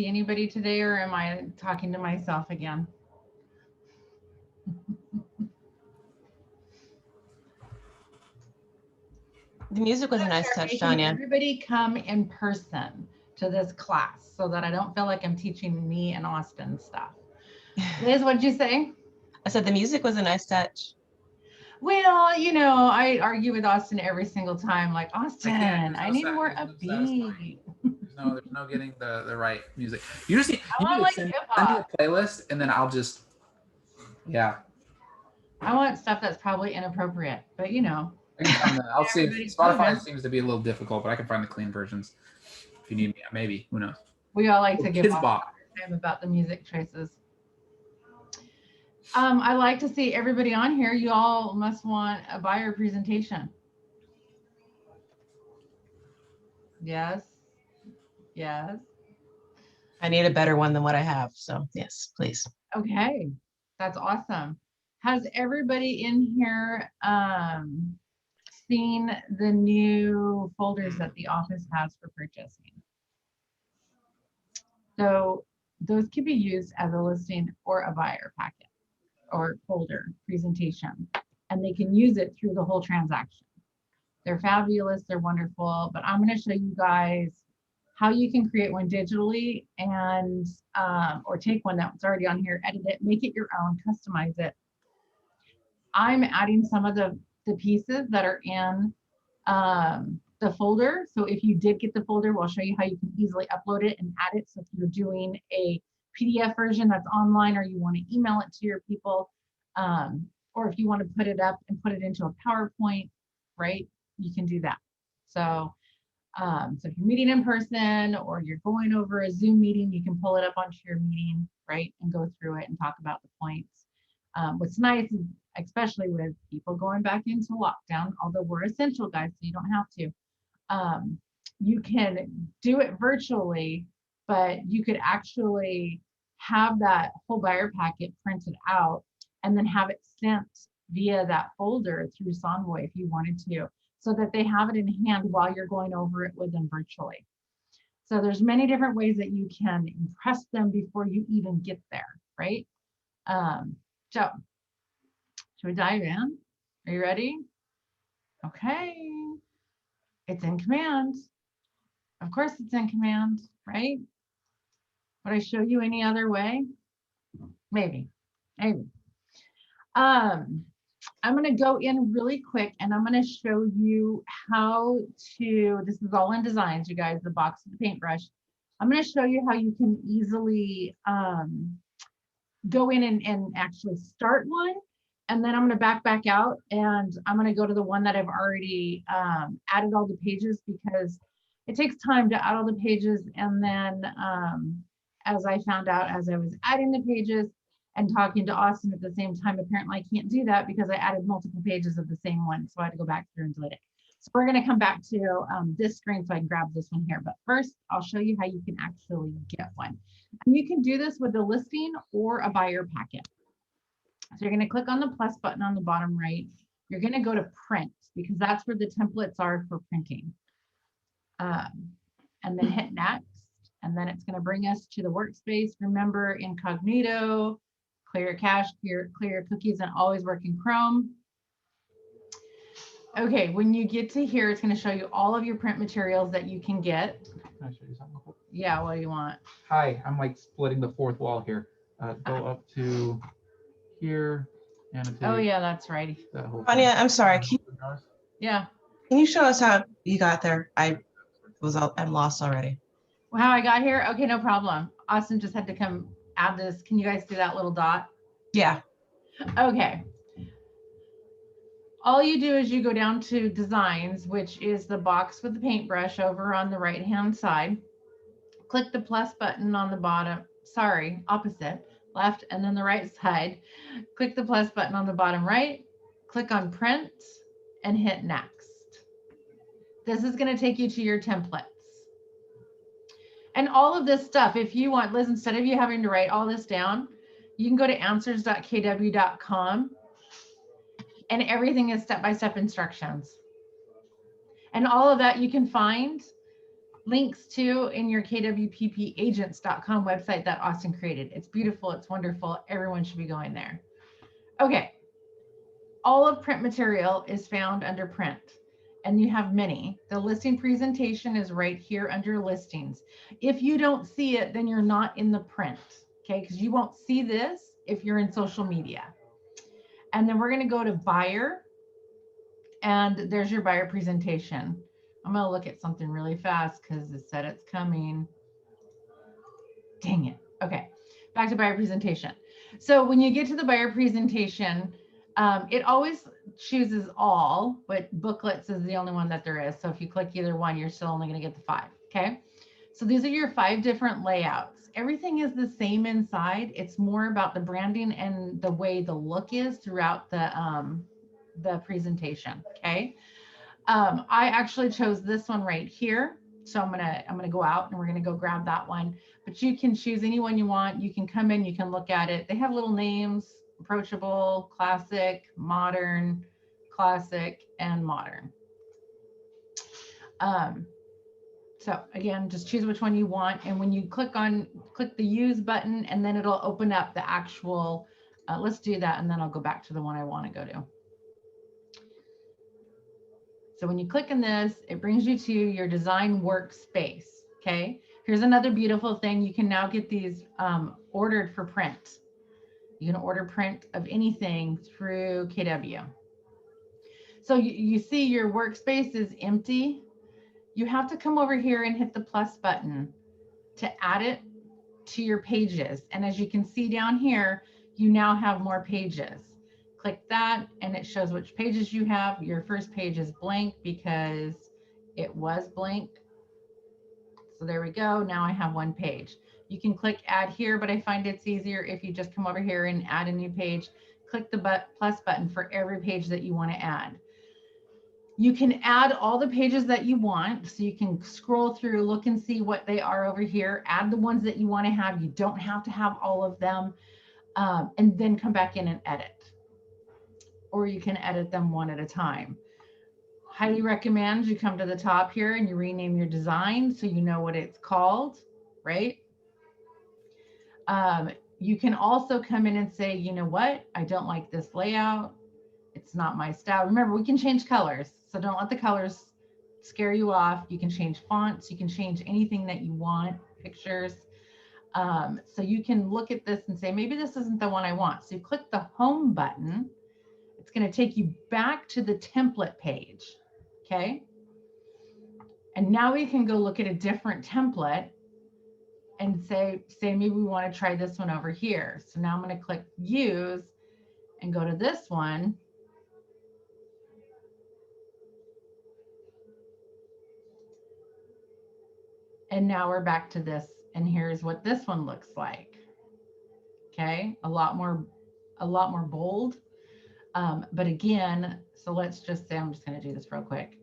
Anybody today, or am I talking to myself again? The music was a nice touch, Tanya. Everybody come in person to this class so that I don't feel like I'm teaching me and Austin stuff. Liz, what'd you say? I said the music was a nice touch. Well, I argue with Austin every single time. Like, Austin, I need more upbeat. There's no getting the right music. You just need to send me a playlist, and then I'll just, yeah. I want stuff that's probably inappropriate, but I can find that. I'll see. Spotify seems to be a little difficult, but I can find the clean versions if you need me. Maybe, who knows? We all like to give time about the music choices. I like to see everybody on here. You all must want a buyer presentation. Yes. Yes. I need a better one than what I have. So yes, please. Okay. That's awesome. Has everybody in here seen the new folders that the office has for purchasing? So those could be used as a listing or a buyer packet or folder presentation, and they can use it through the whole transaction. They're fabulous, they're wonderful, but I'm going to show you guys how you can create one digitally and or take one that's already on here, edit it, make it your own, customize it. I'm adding some of the pieces that are in the folder. So if you did get the folder, we'll show you how you can easily upload it and add it. So if you're doing a PDF version that's online, or you want to email it to your people, or if you want to put it up and put it into a PowerPoint, right, you can do that. So so if you're meeting in person or you're going over a Zoom meeting, you can pull it up onto your meeting, right, and go through it and talk about the points. What's nice is, especially with people going back into lockdown, although we're essential guys, so you don't have to, you can do it virtually, but you could actually have that whole buyer packet printed out and then have it sent via that folder through Sonvoy if you wanted to, so that they have it in hand while you're going over it with them virtually. So there's many different ways that you can impress them before you even get there, right? So should we dive in? Are you ready? Okay. It's in command. Of course it's in command, right? Would I show you any other way? Maybe. I'm going to go in really quick and I'm going to show you how to, this is all in designs, you guys, the box of the paintbrush. I'm going to show you how you can easily go in and actually start one. And then I'm going to back out and I'm going to go to the one that I've already added all the pages, because it takes time to add all the pages. And then as I found out as I was adding the pages and talking to Austin at the same time, apparently I can't do that because I added multiple pages of the same one. So I had to go back through and delete it. So we're going to come back to this screen so I can grab this one here. But first, I'll show you how you can actually get one. And you can do this with a listing or a buyer packet. So you're going to click on the plus button on the bottom right. You're going to go to print, because that's where the templates are for printing. And then hit next. And then it's going to bring us to the workspace. Remember, incognito, clear cache, clear cookies, and always work in Chrome. Okay, when you get to here, it's going to show you all of your print materials that you can get. Can I show you something? Yeah, what do you want? Hi, I'm like splitting the fourth wall here. Go up to here. Oh yeah, that's right. Tanya, I'm sorry. Yeah. Can you show us how you got there? I'm lost already. Well, how I got here? Okay, no problem. Austin just had to come add this. Can you guys see that little dot? Yeah. Okay. All you do is you go down to designs, which is the box with the paintbrush over on the right hand side. Click the plus button on the bottom, sorry, opposite, left, and then the right side. Click the plus button on the bottom right, click on print, and hit next. This is going to take you to your templates. And all of this stuff, if you want, Liz, instead of you having to write all this down, you can go to answers.kw.com, and everything is step-by-step instructions. And all of that you can find links to in your kwppagents.com website that Austin created. It's beautiful. It's wonderful. Everyone should be going there. Okay. All of print material is found under print, and you have many. The listing presentation is right here under listings. If you don't see it, then you're not in the print, okay? Because you won't see this if you're in social media. And then we're going to go to buyer, and there's your buyer presentation. I'm going to look at something really fast because it said it's coming. Dang it. Okay, back to buyer presentation. So when you get to the buyer presentation, it always chooses all, but booklets is the only one that there is. So if you click either one, you're still only going to get the 5. Okay. So these are your 5 different layouts. Everything is the same inside. It's more about the branding and the way the look is throughout the presentation. Okay. I actually chose this one right here. So I'm gonna go out and we're gonna go grab that one. But you can choose any one you want. You can come in, you can look at it. They have little names: approachable, classic, modern, classic, and modern. So again, just choose which one you want. And when you click the use button, and then it'll open up the actual, let's do that. And then I'll go back to the one I want to go to. So when you click on this, it brings you to your design workspace. Okay. Here's another beautiful thing. You can now get these ordered for print. You can order print of anything through KW. So you see your workspace is empty. You have to come over here and hit the plus button to add it to your pages. And as you can see down here, you now have more pages. Click that and it shows which pages you have. Your first page is blank because it was blank. So there we go. Now I have 1 page. You can click add here, but I find it's easier if you just come over here and add a new page. Click the plus button for every page that you want to add. You can add all the pages that you want. So you can scroll through, look and see what they are over here. Add the ones that you want to have. You don't have to have all of them. And then come back in and edit. Or you can edit them one at a time. Highly recommend you come to the top here and you rename your design so you know what it's called, right? You can also come in and say, you know what? I don't like this layout. It's not my style. Remember, we can change colors. So don't let the colors scare you off. You can change fonts. You can change anything that you want, pictures. So you can look at this and say, maybe this isn't the one I want. So you click the home button. It's going to take you back to the template page. Okay. And now we can go look at a different template and say maybe we want to try this one over here. So now I'm going to click use and go to this one. And now we're back to this. And here's what this one looks like. Okay. A lot more bold. But again, so let's just say, I'm just going to do this real quick.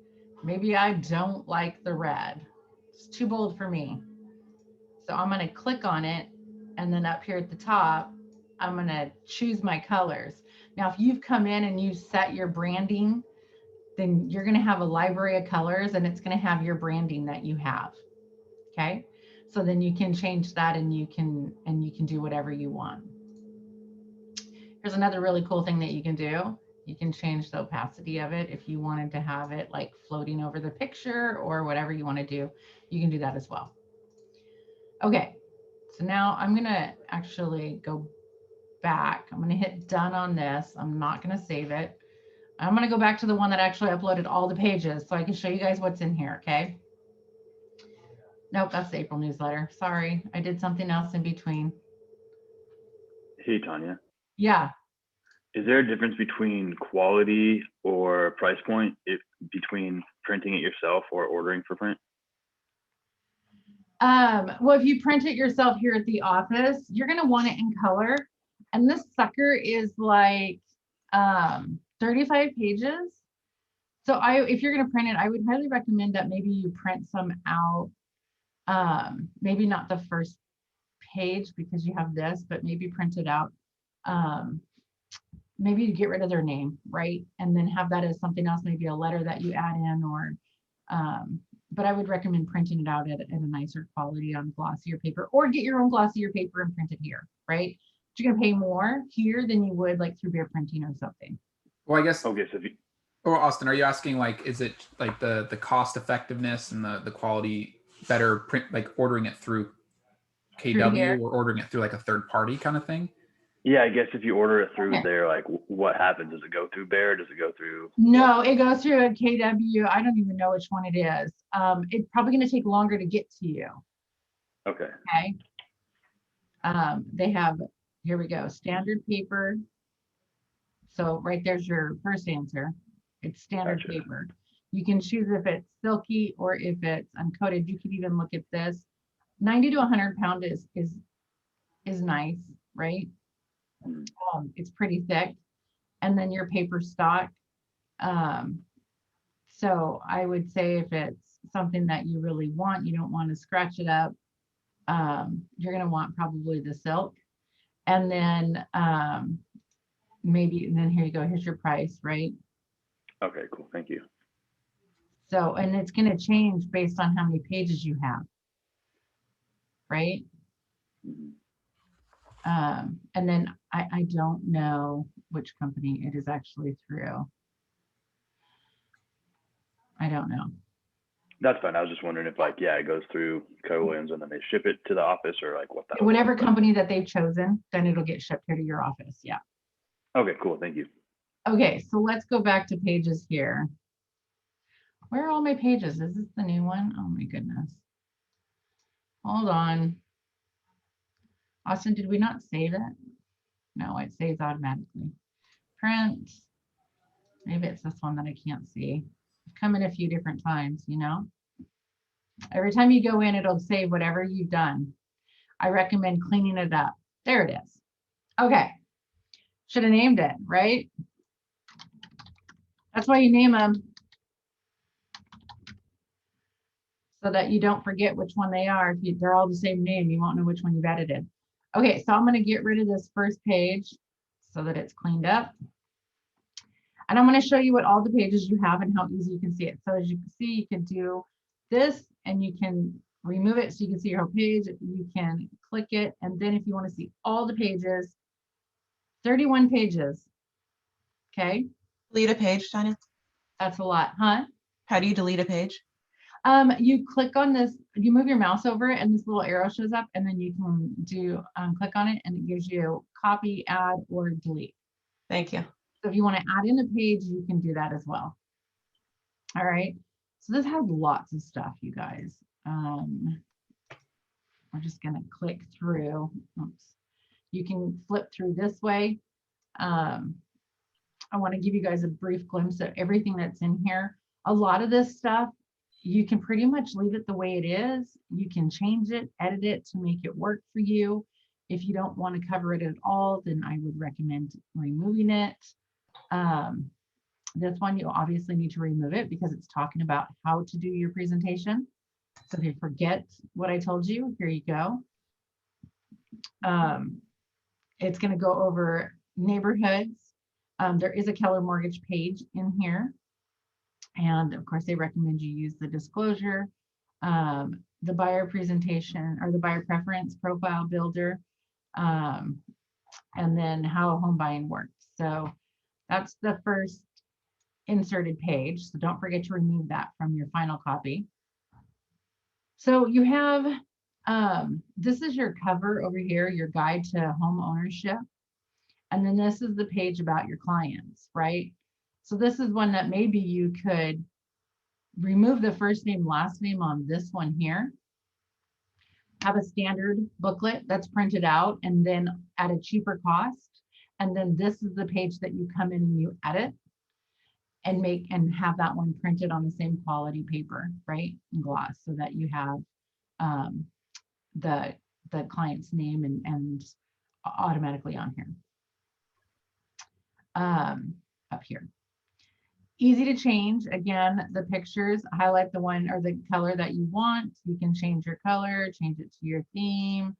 Maybe I don't like the red. It's too bold for me. So I'm going to click on it. And then up here at the top, I'm going to choose my colors. Now, if you've come in and you set your branding, then you're going to have a library of colors and it's going to have your branding that you have. Okay. So then you can change that and you can do whatever you want. Here's another really cool thing that you can do. You can change the opacity of it if you wanted to have it like floating over the picture or whatever you want to do. You can do that as well. Okay, so now I'm going to actually go back. I'm going to hit done on this. I'm not going to save it. I'm going to go back to the one that actually uploaded all the pages so I can show you guys what's in here, okay? Nope, that's the April newsletter. Sorry, I did something else in between. Hey, Tanya. Yeah. Is there a difference between quality or price point between printing it yourself or ordering for print? Well, if you print it yourself here at the office, you're going to want it in color. And this sucker is like 35 pages. So if you're going to print it, I would highly recommend that maybe you print some out. Maybe not the first page because you have this, but maybe print it out. Maybe you get rid of their name, right? And then have that as something else, maybe a letter that you add in or but I would recommend printing it out at a nicer quality on glossier paper, or get your own glossier paper and print it here, right? But you're gonna pay more here than you would like through Bear Printing or something. Well, I guess. Okay, so if you, Or Austin, are you asking like, is it like the cost effectiveness and the quality better print, like ordering it through Through here? KW or ordering it through like a third party kind of thing? yeah, I guess if you order it through Okay. there, like what happens? Does it go through Bear? Does it go through? No, it goes through a KW. I don't even know which one it is. It's probably gonna take longer to get to you, Okay. okay? They have, here we go, standard paper. So right there's your first answer. It's standard Gotcha. paper. You can choose if it's silky or if it's uncoated. You could even look at this. 90 to 100 pound is nice, right? Mm. It's pretty thick. And then your paper stock. So I would say if it's something that you really want, you don't want to scratch it up, you're going to want probably the silk. And then maybe, and then here you go, here's your price, right? Okay, cool. Thank you. So, and it's going to change based on how many pages you have, right? Mhm. And then I don't know which company it is actually through. I don't know. That's fine. I was just wondering if like, yeah, it goes through Keller-Williams and then they ship it to the office or like what that. Whatever company that they've chosen, then it'll get shipped here to your office. Yeah. Okay, cool. Thank you. Okay, so let's go back to pages here. Where are all my pages? Is this the new one? Oh my goodness. Hold on. Austin, did we not save it? No, it saves automatically. Print. Maybe it's this one that I can't see. I've come in a few different times, you know? Every time you go in, it'll save whatever you've done. I recommend cleaning it up. There it is. Okay. Should have named it, right? That's why you name them. So that you don't forget which one they are. If they're all the same name, you won't know which one you've edited. Okay, so I'm going to get rid of this first page so that it's cleaned up. And I'm going to show you what all the pages you have and how easy you can see it. So as you can see, you can do this and you can remove it so you can see your whole page. You can click it. And then if you want to see all the pages, 31 pages. Okay, Delete a page, Tanya. that's a lot, huh? How do you delete a page? You click on this, you move your mouse over it and this little arrow shows up and then you can do click on it and it gives you copy, add, or delete. Thank you. So if you want to add in a page, you can do that as well. All right. So this has lots of stuff, you guys. We're just going to click through. Oops. You can flip through this way. I want to give you guys a brief glimpse of everything that's in here. A lot of this stuff, you can pretty much leave it the way it is. You can change it, edit it to make it work for you. If you don't want to cover it at all, then I would recommend removing it. This one, you obviously need to remove it because it's talking about how to do your presentation. So if you forget what I told you, here you go. It's going to go over neighborhoods. There is a Keller Mortgage page in here. And of course, they recommend you use the disclosure, the buyer presentation or the buyer preference profile builder, and then how home buying works. So that's the first inserted page. So don't forget to remove that from your final copy. So you have, this is your cover over here, your guide to home ownership. And then this is the page about your clients, right? So this is one that maybe you could remove the first name, last name on this one here. Have a standard booklet that's printed out and then at a cheaper cost. And then this is the page that you come in and you edit and make and have that one printed on the same quality paper, right? And gloss, so that you have the client's name and automatically on here. Up here. Easy to change. Again, the pictures, highlight the one or the color that you want. You can change your color, change it to your theme.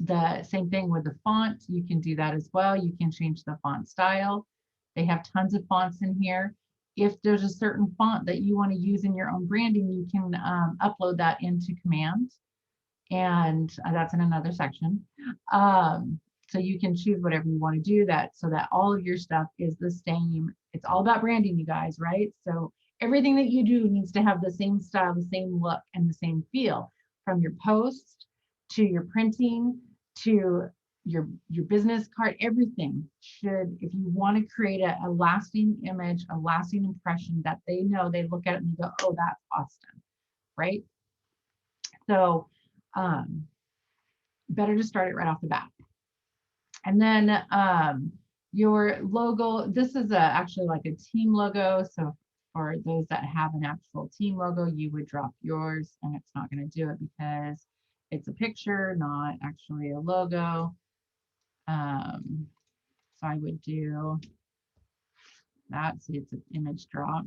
The same thing with the font. You can do that as well. You can change the font style. They have tons of fonts in here. If there's a certain font that you want to use in your own branding, you can upload that into Command. And that's in another section. So you can choose whatever you want to do that so that all of your stuff is the same. It's all about branding, you guys, right? So everything that you do needs to have the same style, the same look, and the same feel, from your post to your printing to your business card. Everything should, if you want to create a lasting image, a lasting impression that they know, they look at it and they go, oh, that's Austin, right? So better to start it right off the bat. And then your logo, this is actually like a team logo. So for those that have an actual team logo, you would drop yours, and it's not going to do it because it's a picture, not actually a logo. So I would do that. See, it's an image drop.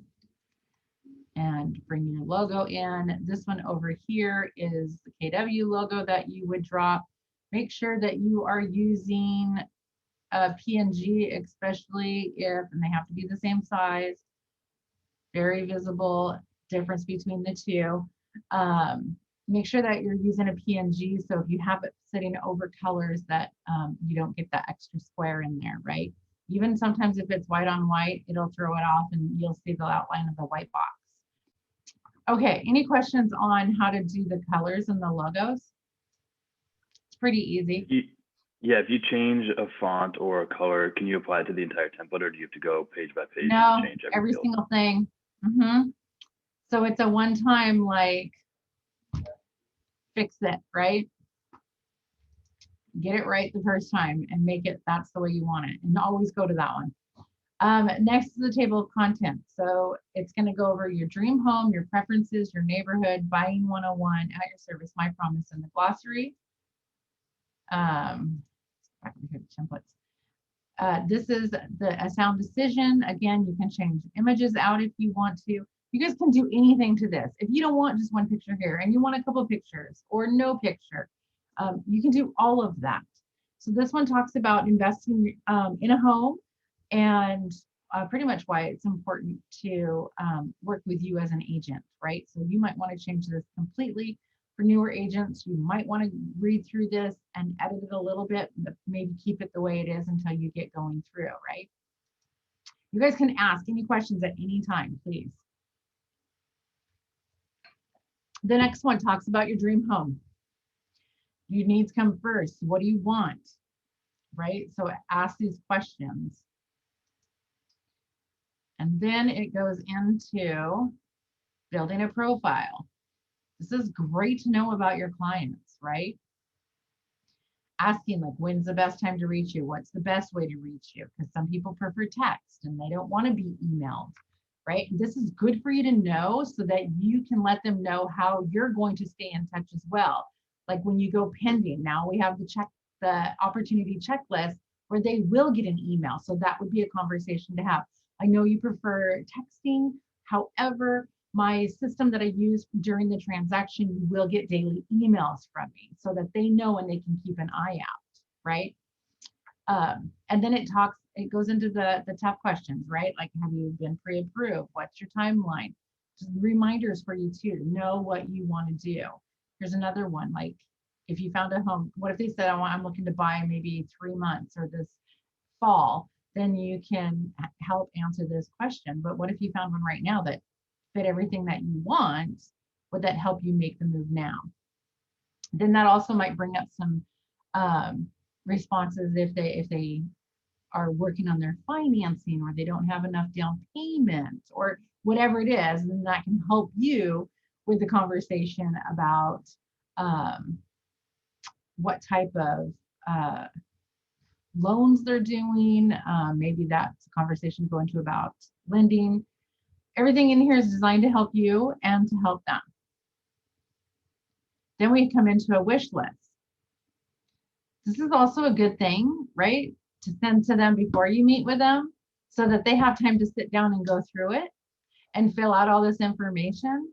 And bring your logo in. This one over here is the KW logo that you would drop. Make sure that you are using a PNG, especially if, and they have to be the same size. Very visible difference between the two. Make sure that you're using a PNG. So if you have it sitting over colors, that you don't get that extra square in there, right? Even sometimes if it's white on white, it'll throw it off and you'll see the outline of the white box. Okay, any questions on how to do the colors and the logos? It's pretty easy. Yeah, if you change a font or a color, can you apply it to the entire template, or do you have to go page by page No, and change every field? single thing. So it's a one-time, like, fix it, right? Get it right the first time and make it, that's the way you want it, and always go to that one. Next is the table of contents. So it's going to go over your dream home, your preferences, your neighborhood, buying 101, at your service, my promise, and the glossary. Back over here to templates. This is a sound decision. Again, you can change images out if you want to. You guys can do anything to this. If you don't want just one picture here and you want a couple pictures or no picture, you can do all of that. So this one talks about investing in a home, and pretty much why it's important to work with you as an agent, right? So you might want to change this completely. For newer agents, you might want to read through this and edit it a little bit, but maybe keep it the way it is until you get going through, right? You guys can ask any questions at any time, please. The next one talks about your dream home. Your needs come first. What do you want, right? So ask these questions. And then it goes into building a profile. This is great to know about your clients, right? Asking, like, when's the best time to reach you? What's the best way to reach you? Because some people prefer text and they don't want to be emailed, right? This is good for you to know so that you can let them know how you're going to stay in touch as well. Like when you go pending, now we have the opportunity checklist where they will get an email. So that would be a conversation to have. I know you prefer texting. However, my system that I use during the transaction, you will get daily emails from me so that they know and they can keep an eye out, right? And then it goes into the tough questions, right? Like, have you been pre-approved? What's your timeline? Just reminders for you too, to know what you want to do. Here's another one, like, if you found a home, what if they said, I'm looking to buy maybe 3 months or this fall, then you can help answer this question. But what if you found one right now that fit everything that you want? Would that help you make the move now? Then that also might bring up some responses if they are working on their financing, or they don't have enough down payment, or whatever it is, and that can help you with the conversation about what type of loans they're doing. Maybe that's a conversation to go into about lending. Everything in here is designed to help you and to help them. Then we come into a wish list. This is also a good thing, right? To send to them before you meet with them so that they have time to sit down and go through it and fill out all this information,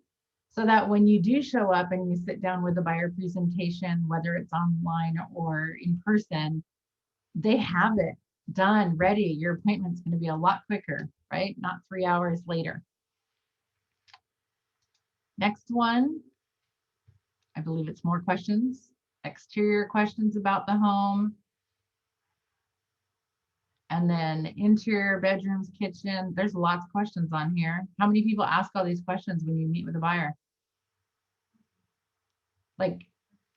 so that when you do show up and you sit down with a buyer presentation, whether it's online or in person, they have it. done, ready. Your appointment's going to be a lot quicker, right? Not 3 hours later. Next one, I believe it's more questions, exterior questions about the home. And then interior bedrooms, kitchen. There's lots of questions on here. How many people ask all these questions when you meet with a buyer? Like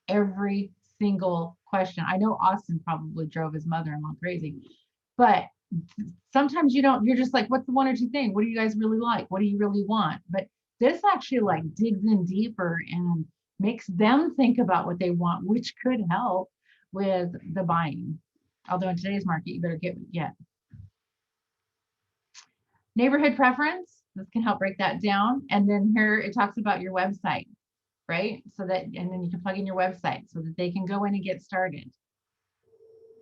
every single question. I know Austin probably drove his mother-in-law crazy, but sometimes you don't, you're just like, what's the one or two thing? What do you guys really like? What do you really want? But this actually like digs in deeper and makes them think about what they want, which could help with the buying. Although in today's market, you better get what you get. Neighborhood preference, this can help break that down. And then here it talks about your website, right? So that, and then you can plug in your website so that they can go in and get started.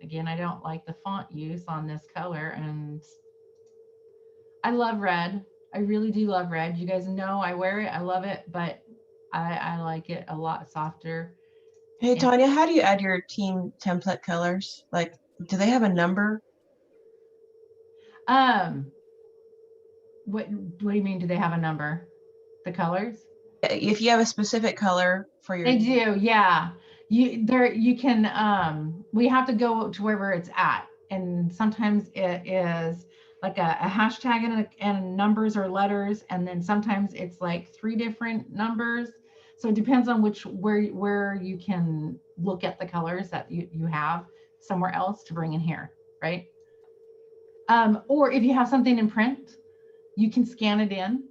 Again, I don't like the font use on this color, and I love red. I really do love red. You guys know I wear it, I love it, but I like it a lot softer. Hey, And- Tanya, how do you add your team template colors? Like, do they have a number? What do you mean? Do they have a number? The colors? If you have a specific color for your They do, yeah. You can we have to go to wherever it's at. And sometimes it is like a hashtag and numbers or letters, and then sometimes it's like 3 different numbers. So it depends on where you can look at the colors that you have somewhere else to bring in here, right? Or if you have something in print, you can scan it in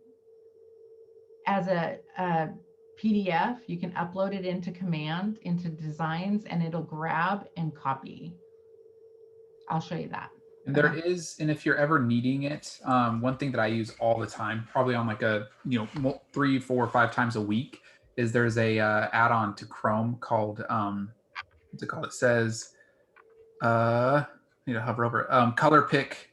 as a PDF. You can upload it into Command, into Designs, and it'll grab and copy. I'll show you that. And there is, and if you're ever needing it, one thing that I use all the time, probably on like a 3, 4, 5 times a week, is there's a add-on to Chrome called what's it called? It says I need to hover over it. Color Pick.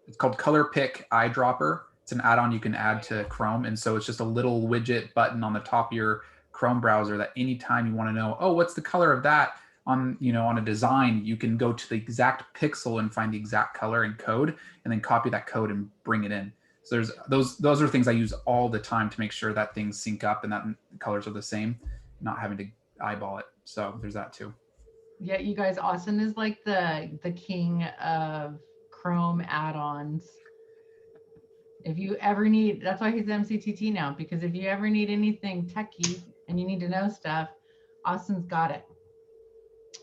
It's called Color Pick Eyedropper. It's an add-on you can add to Chrome, and so it's just a little widget button on the top of your Chrome browser that anytime you want to know, oh, what's the color of that on on a design, you can go to the exact pixel and find the exact color and code, and then copy that code and bring it in. So there's those are things I use all the time to make sure that things sync up and that the colors are the same, not having to eyeball it. So there's that too. Yeah, you guys, Austin is like the king of Chrome add-ons. If you ever need, that's why he's MCTT now, because if you ever need anything techie and you need to know stuff, Austin's got it.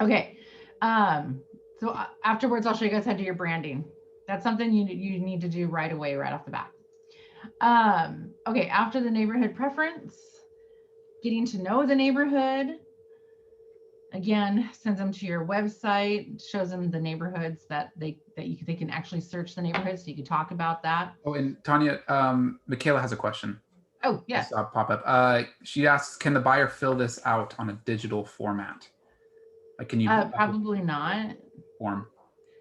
Okay, so afterwards I'll show you guys how to do your branding. That's something you need to do right away, right off the bat. Okay, after the neighborhood preference, getting to know the neighborhood. Again, sends them to your website, shows them the neighborhoods that they can actually search the neighborhoods, so you can talk about that. Oh, and Tanya, Michaela has a question. Oh, yes. I saw it pop up. She asks, can the buyer fill this out on a digital format? Like, can you Probably not. form?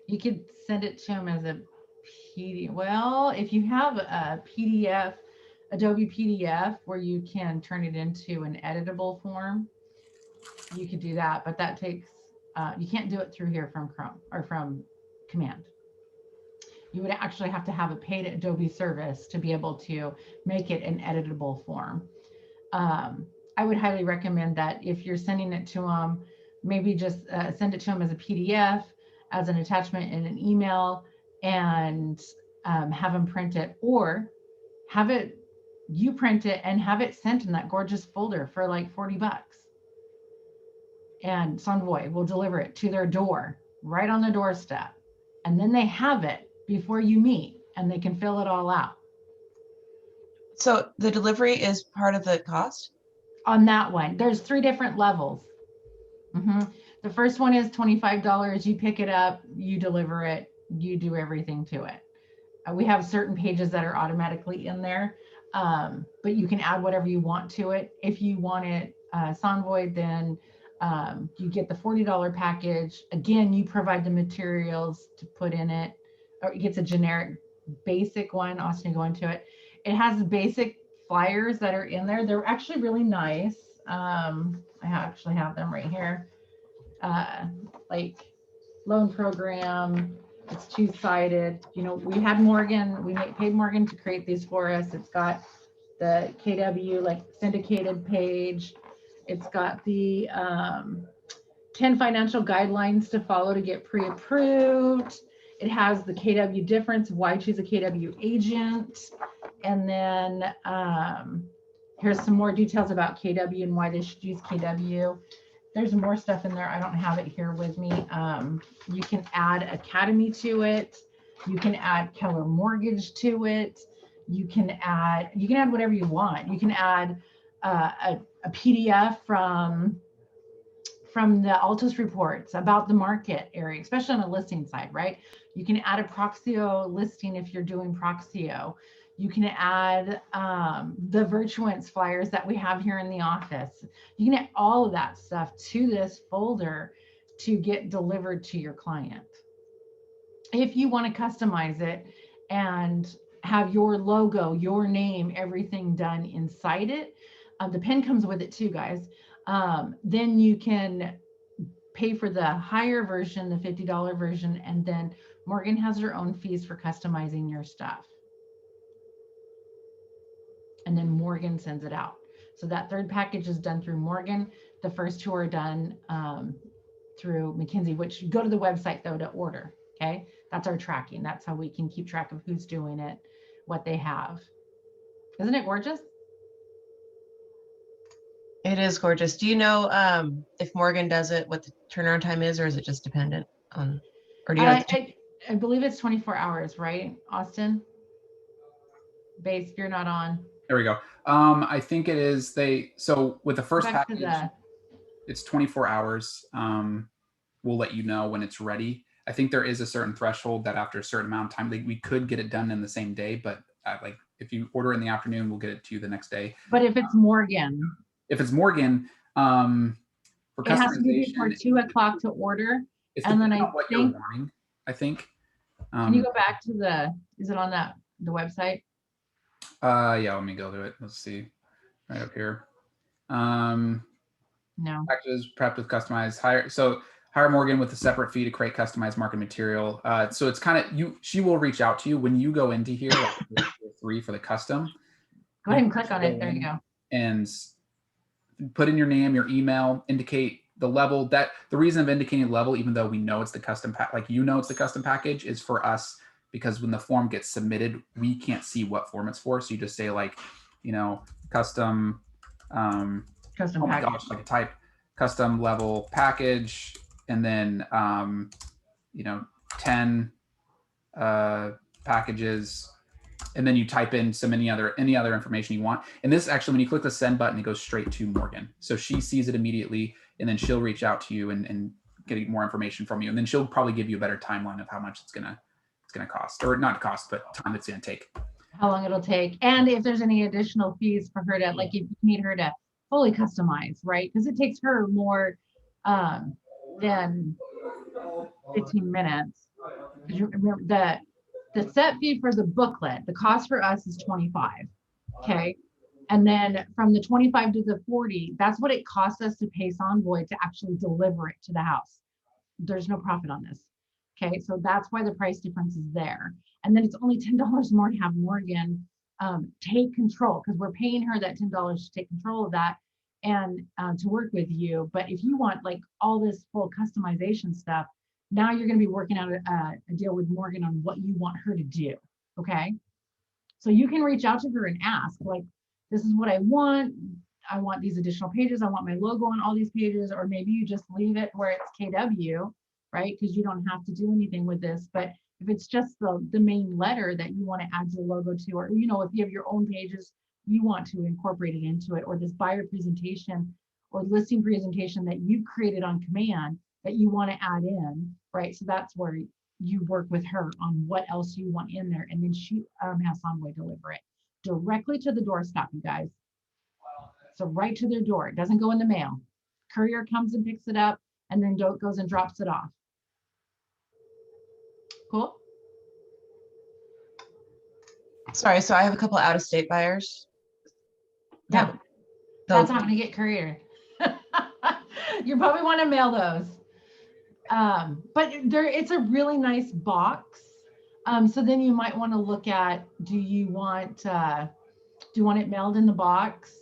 You could send it to them as a PDF. Well, if you have a PDF, Adobe PDF, where you can turn it into an editable form, you could do that, but that takes, you can't do it through here from Chrome or from Command. You would actually have to have a paid Adobe service to be able to make it an editable form. I would highly recommend that if you're sending it to them, maybe just send it to them as a PDF, as an attachment in an email, and have them print it, or have it, you print it and have it sent in that gorgeous folder for like 40 bucks. And Sonvoy will deliver it to their door, right on the doorstep. And then they have it before you meet, and they can fill it all out. So the delivery is part of the cost? On that one, there's 3 different levels. The first one is $25. You pick it up, you deliver it, you do everything to it. We have certain pages that are automatically in there, but you can add whatever you want to it. If you want it Sonvoy, then you get the $40 package. Again, you provide the materials to put in it, or it gets a generic basic one. Austin, go into it. It has basic flyers that are in there. They're actually really nice. I actually have them right here. Like loan program, It's two-sided. You know, we had Morgan, paid Morgan to create these for us. It's got the KW like syndicated page. It's got the 10 financial guidelines to follow to get pre-approved. It has the KW difference, why choose a KW agent. And then here's some more details about KW and why they should use KW. There's more stuff in there. I don't have it here with me. You can add Academy to it. You can add Keller Mortgage to it. You can add whatever you want. You can add a PDF from the Altus reports about the market area, especially on a listing side, right? You can add a Proxio listing if you're doing Proxio. You can add the Virtuance flyers that we have here in the office. You can add all of that stuff to this folder to get delivered to your client. If you want to customize it and have your logo, your name, everything done inside it, the pen comes with it too, guys. Then you can pay for the higher version, the $50 version, and then Morgan has her own fees for customizing your stuff. And then Morgan sends it out. So that third package is done through Morgan. The first two are done through McKinsey, which you go to the website though to order, okay? That's our tracking. That's how we can keep track of who's doing it, what they have. Isn't it gorgeous? It is gorgeous. Do you know if Morgan does it, what the turnaround time is, or is it just dependent on, or do you have to I believe it's 24 hours, right, Austin? Base, you're not on. There we go. I think it is so with the first Back to package, it's 24 hours. We'll let you know when it's ready. I think there is a certain threshold that after a certain amount of time, we could get it done in the same day, but like if you order in the afternoon, we'll get it to you the next day. But if it's Morgan, for it has to be before 2 o'clock to order. It's and then depending I on what think, you're wanting, I think. Can you go back to is it on the website? Yeah, let me go to it. Let's see. Right up here. No. Packages prepped with customized hire Morgan with a separate fee to create customized marketing material. So it's kind of she will reach out to you when you go into here, like 3 for the custom. Go ahead and click on it. There you go. And put in your name, your email, indicate the level. That the reason of indicating level, even though we know it's the custom it's the custom package, is for us because when the form gets submitted, we can't see what form it's for. So you just say custom. Custom package. Type custom level package, and then 10 packages, and then you type in any other information you want. And this actually, when you click the send button, it goes straight to Morgan. So she sees it immediately, and then she'll reach out to you and get more information from you. And then she'll probably give you a better timeline of how much it's gonna cost, or not cost, but time it's gonna take. How long it'll take, and if there's any additional fees for her to, like, if you need her to fully customize, right? Because it takes her more than 15 minutes. Because you remember the set fee for the booklet, the cost for us is 25. Okay. And then from the 25 to the 40, that's what it costs us to pay Sonvoy to actually deliver it to the house. There's no profit on this. Okay. So that's why the price difference is there. And then it's only $10 more to have Morgan take control, because we're paying her that $10 to take control of that and to work with you. But if you want like all this full customization stuff, now you're going to be working out a deal with Morgan on what you want her to do. Okay. So you can reach out to her and ask, like, this is what I want. I want these additional pages. I want my logo on all these pages. Or maybe you just leave it where it's KW, right? Because you don't have to do anything with this. But if it's just the main letter that you want to add your logo to, or, you know, if you have your own pages, you want to incorporate it into it, or this buyer presentation or listing presentation that you created on command that you want to add in, right? So that's where you work with her on what else you want in there. And then she has Sonvoy deliver it directly to the doorstep, you guys. So right to their door. It doesn't go in the mail. Courier comes and picks it up, and then goes and drops it off. Cool. Sorry, so I have a couple out-of-state buyers. Yeah, that's not going to get courier. You probably want to mail those. But it's a really nice box. So then you might want to look at, do you want it mailed in the box?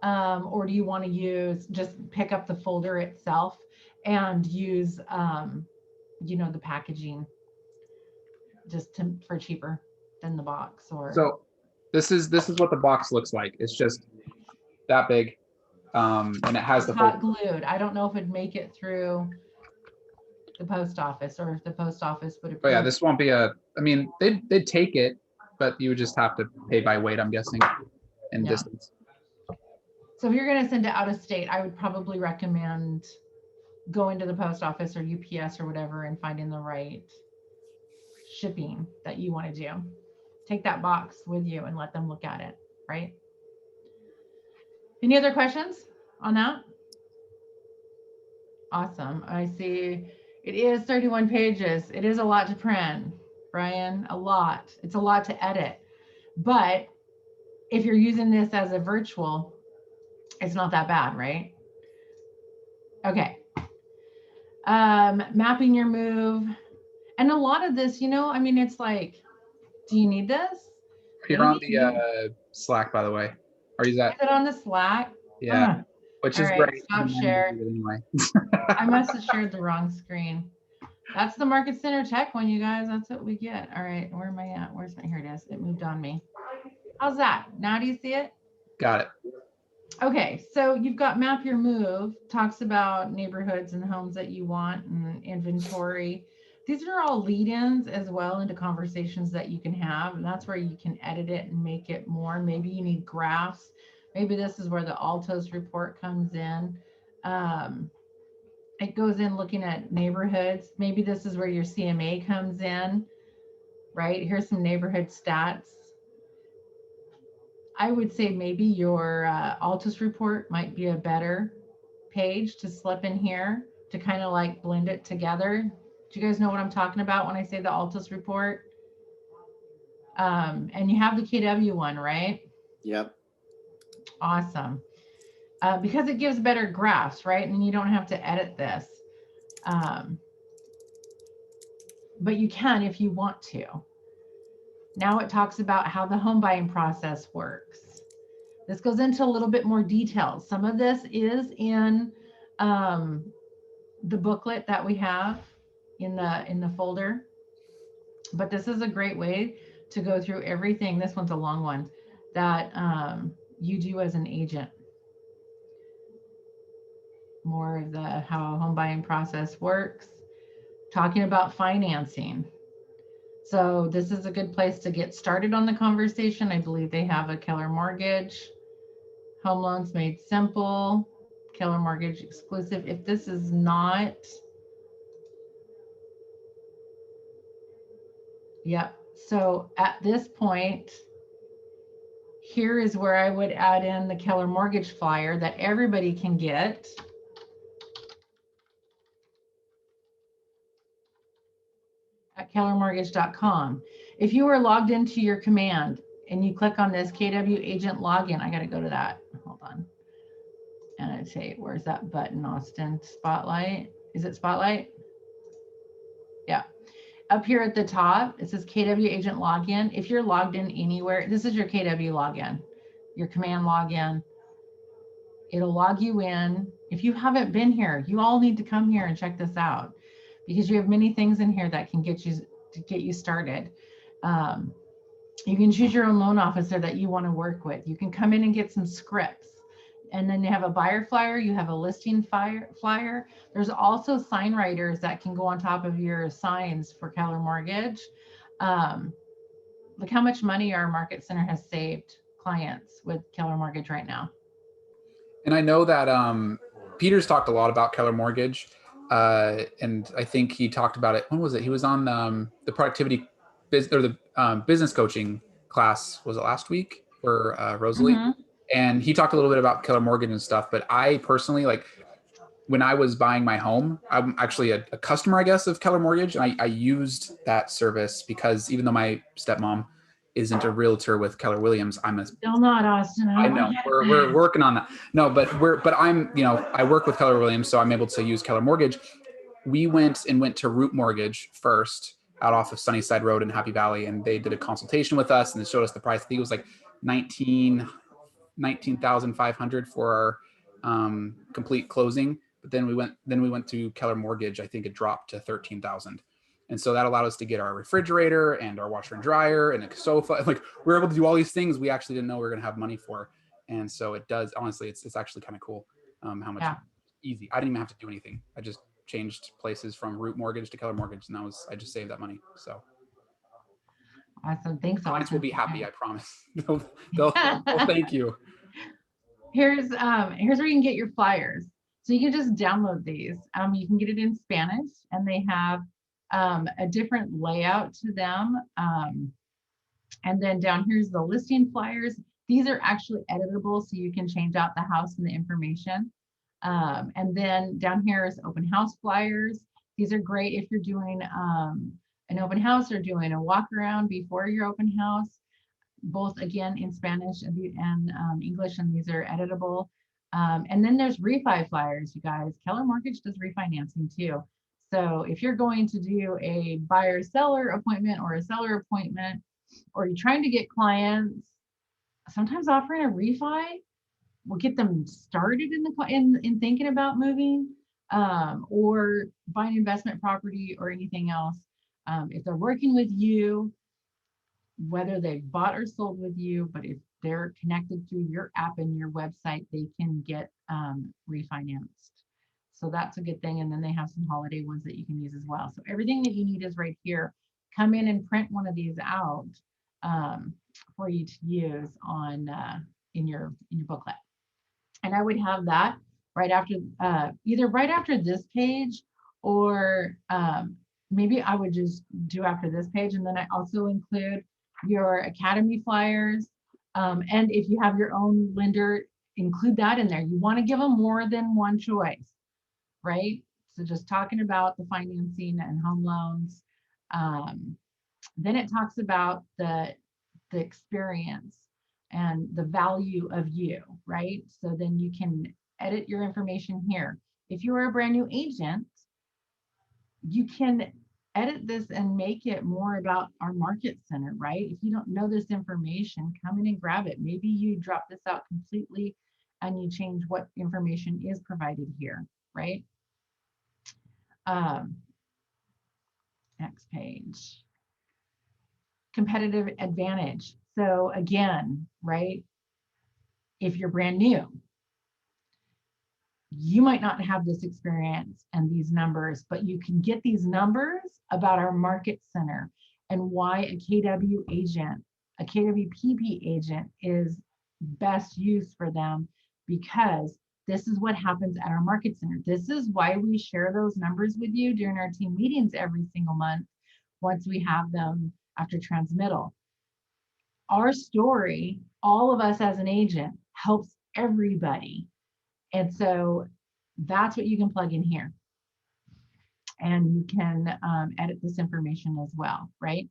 Or do you want to just pick up the folder itself and use, the packaging for cheaper than the box? Or So this is what the box looks like. It's just that big. And it has the hot whole, glued. I don't know if it'd make it through the post office, or if the post office would oh yeah, approve. this won't be I mean, they'd take it, but you would just have to pay by weight, I'm guessing, and Yeah. distance. So if you're going to send it out of state, I would probably recommend going to the post office or UPS or whatever and finding the right shipping that you want to do. Take that box with you and let them look at it, right? Any other questions on that? Awesome. I see it is 31 pages. It is a lot to print, Brian, a lot. It's a lot to edit. But if you're using this as a virtual, it's not that bad, right? Okay. Mapping your move. And a lot of this, I mean, it's like, do you need this? You're on Maybe. the Slack, by the way. Are you Is that? it on the Slack? Yeah. Which is All right, great. stop share. Anyway. I must have shared the wrong screen. That's the Market Center Tech one, you guys. That's what we get. All right, where am I at? Here it is. It moved on me. How's that? Now do you see it? Got it. Okay, so you've got Map Your Move, talks about neighborhoods and homes that you want and inventory. These are all lead-ins as well into conversations that you can have, and that's where you can edit it and make it more. Maybe you need graphs. Maybe this is where the Altos report comes in. It goes in looking at neighborhoods. Maybe this is where your CMA comes in, right? Here's some neighborhood stats. I would say maybe your Altus report might be a better page to slip in here to kind of like blend it together. Do you guys know what I'm talking about when I say the Altus report? And you have the KW one, right? Yep. Awesome. Because it gives better graphs, right? And you don't have to edit this. But you can if you want to. Now it talks about how the home buying process works. This goes into a little bit more details. Some of this is in the booklet that we have in the folder. But this is a great way to go through everything. This one's a long one that you do as an agent. More of how a home buying process works. Talking about financing. So this is a good place to get started on the conversation. I believe they have a Keller Mortgage, Home Loans Made Simple, Keller Mortgage Exclusive. If this is not, yep. So at this point, here is where I would add in the Keller Mortgage flyer that everybody can get. At kellermortgage.com. If you are logged into your command and you click on this KW agent login, I got to go to that. Hold on. And I'd say, where's that button, Austin? Spotlight. Is it Spotlight? Yeah. Up here at the top, it says KW agent login. If you're logged in anywhere, this is your KW login, your command login. It'll log you in. If you haven't been here, you all need to come here and check this out, because you have many things in here that can get you started. You can choose your own loan officer that you want to work with. You can come in and get some scripts. And then you have a buyer flyer, you have a listing flyer. There's also sign writers that can go on top of your signs for Keller Mortgage. Look how much money our Market Center has saved clients with Keller Mortgage right now. And I know that Peter's talked a lot about Keller Mortgage. And I think he talked about it. When was it? He was on the productivity business coaching class. Was it last week for Rosalie? Mm-hmm. And he talked a little bit about Keller Mortgage and stuff. But I personally, like, when I was buying my home, I'm actually a customer, I guess, of Keller Mortgage. And I used that service because even though my stepmom isn't a realtor with Keller Williams, I'm a still not, Austin. I know we're working on that. No, but I'm, I work with Keller Williams, so I'm able to use Keller Mortgage. we went to Root Mortgage first out off of Sunnyside Road in Happy Valley, and they did a consultation with us and they showed us the price. I think it was like 19,500 for our complete closing. But then we went to Keller Mortgage. I think it dropped to 13,000. And so that allowed us to get our refrigerator and our washer and dryer and a sofa. Like we're able to do all these things we actually didn't know we were going to have money for. And so it does, honestly, it's actually kind of cool how much easy. I didn't even have to do anything. I just changed places from Root Mortgage to Keller Mortgage, and I just saved that money. So awesome. Thanks. clients will be happy. I promise. they'll thank you. Here's where you can get your flyers. So you can just download these. You can get it in Spanish, and they have a different layout to them. And then down here's the listing flyers. These are actually editable, so you can change out the house and the information. And then down here is open house flyers. These are great if you're doing an open house or doing a walk around before your open house, both again in Spanish and English, and these are editable. And then there's refi flyers, you guys. Keller Mortgage does refinancing too. So if you're going to do a buyer-seller appointment or a seller appointment, or you're trying to get clients, sometimes offering a refi will get them started in thinking about moving, or buying investment property or anything else. If they're working with you, whether they've bought or sold with you, but if they're connected through your app and your website, they can get refinanced. So that's a good thing. And then they have some holiday ones that you can use as well. So everything that you need is right here. Come in and print one of these out for you to use on in your booklet. And I would have that right after, either right after this page, or maybe I would just do after this page. And then I also include your academy flyers. And if you have your own lender, include that in there. You want to give them more than one choice, right? So just talking about the financing and home loans. Then it talks about the experience and the value of you, right? So then you can edit your information here. If you are a brand new agent, you can edit this and make it more about our market center, right? If you don't know this information, come in and grab it. Maybe you drop this out completely and you change what information is provided here, right? Next page. Competitive advantage. So again, right, if you're brand new, you might not have this experience and these numbers, but you can get these numbers about our market center and why a KW agent, a KWPP agent is best used for them, because this is what happens at our market center. This is why we share those numbers with you during our team meetings every single month once we have them after transmittal. Our story, all of us as an agent, helps everybody. And so that's what you can plug in here. And you can edit this information as well, right?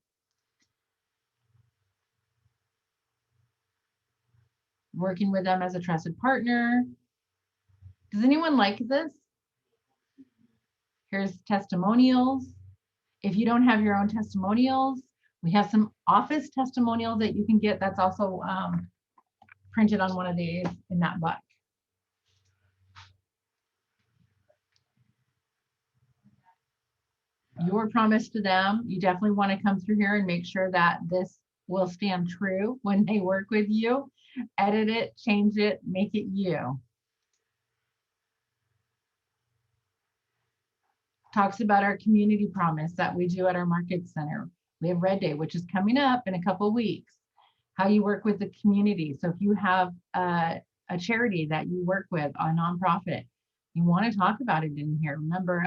Working with them as a trusted partner. Does anyone like this? Here's testimonials. If you don't have your own testimonials, we have some office testimonials that you can get. That's also printed on one of these in that book. Your promise to them, you definitely want to come through here and make sure that this will stand true when they work with you. Edit it, change it, make it you. Talks about our community promise that we do at our market center. We have Red Day, which is coming up in a couple of weeks. How you work with the community. So if you have a charity that you work with, a nonprofit, you want to talk about it in here. Remember,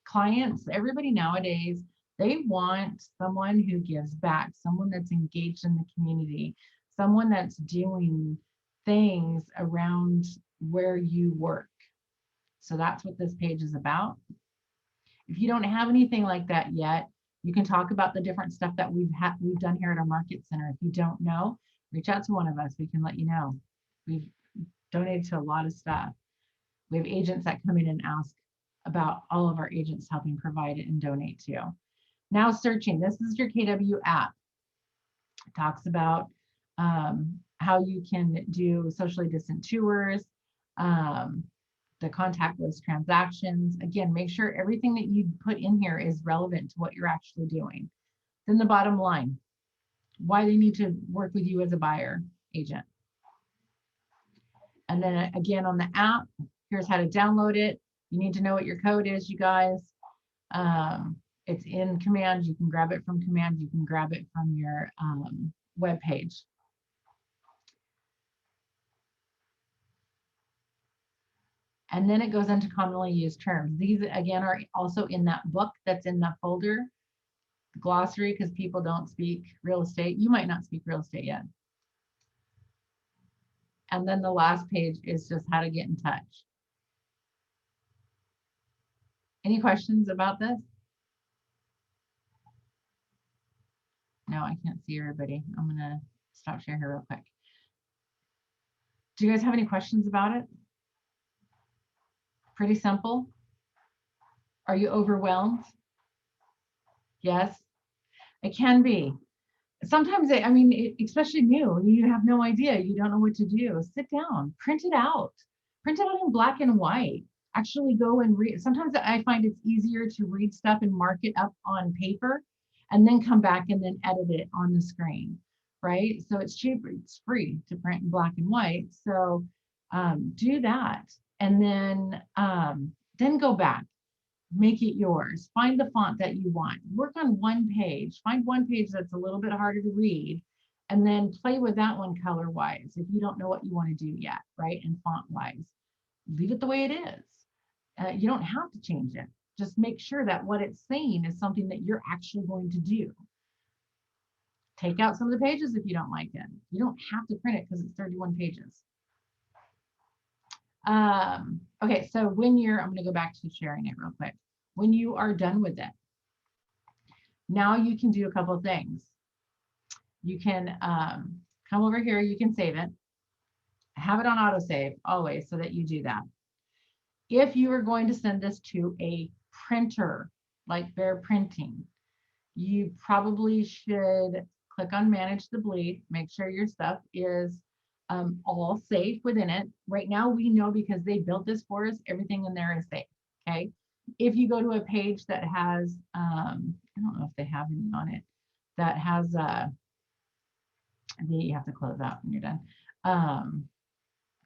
clients, everybody nowadays, they want someone who gives back, someone that's engaged in the community, someone that's doing things around where you work. So that's what this page is about. If you don't have anything like that yet, you can talk about the different stuff that we've done here at our market center. If you don't know, reach out to one of us. We can let you know. We've donated to a lot of stuff. We have agents that come in and ask about all of our agents helping provide it and donate to. Now searching, this is your KW app. It talks about how you can do socially distant tours, the contactless transactions. Again, make sure everything that you put in here is relevant to what you're actually doing. Then the bottom line, why they need to work with you as a buyer agent. And then again, on the app, here's how to download it. You need to know what your code is, you guys. It's in Command. You can grab it from Command. You can grab it from your web page. And then it goes into commonly used terms. These, again, are also in that book that's in that folder, the glossary, because people don't speak real estate. You might not speak real estate yet. And then the last page is just how to get in touch. Any questions about this? No, I can't see everybody. I'm gonna stop sharing here real quick. Do you guys have any questions about it? Pretty simple. Are you overwhelmed? Yes, it can be. Sometimes, I mean, especially new, you have no idea. You don't know what to do. Sit down, print it out. Print it out in black and white. Actually go and read. Sometimes I find it's easier to read stuff and mark it up on paper and then come back and then edit it on the screen, right? So it's cheaper, it's free to print in black and white. So do that. And then go back, make it yours. Find the font that you want. Work on one page. Find one page that's a little bit harder to read, and then play with that one color-wise if you don't know what you want to do yet, right? And font-wise, leave it the way it is. You don't have to change it. Just make sure that what it's saying is something that you're actually going to do. Take out some of the pages if you don't like it. You don't have to print it because it's 31 pages. Okay, so when you're, I'm going to go back to sharing it real quick. When you are done with it, now you can do a couple of things. You can come over here, you can save it. Have it on autosave always so that you do that. If you are going to send this to a printer like Bear Printing, you probably should click on Manage the Bleed, make sure your stuff is all safe within it. Right now, we know because they built this for us, everything in there is safe, okay? If you go to a page that has, I don't know if they have any on it, that has, you have to close out when you're done.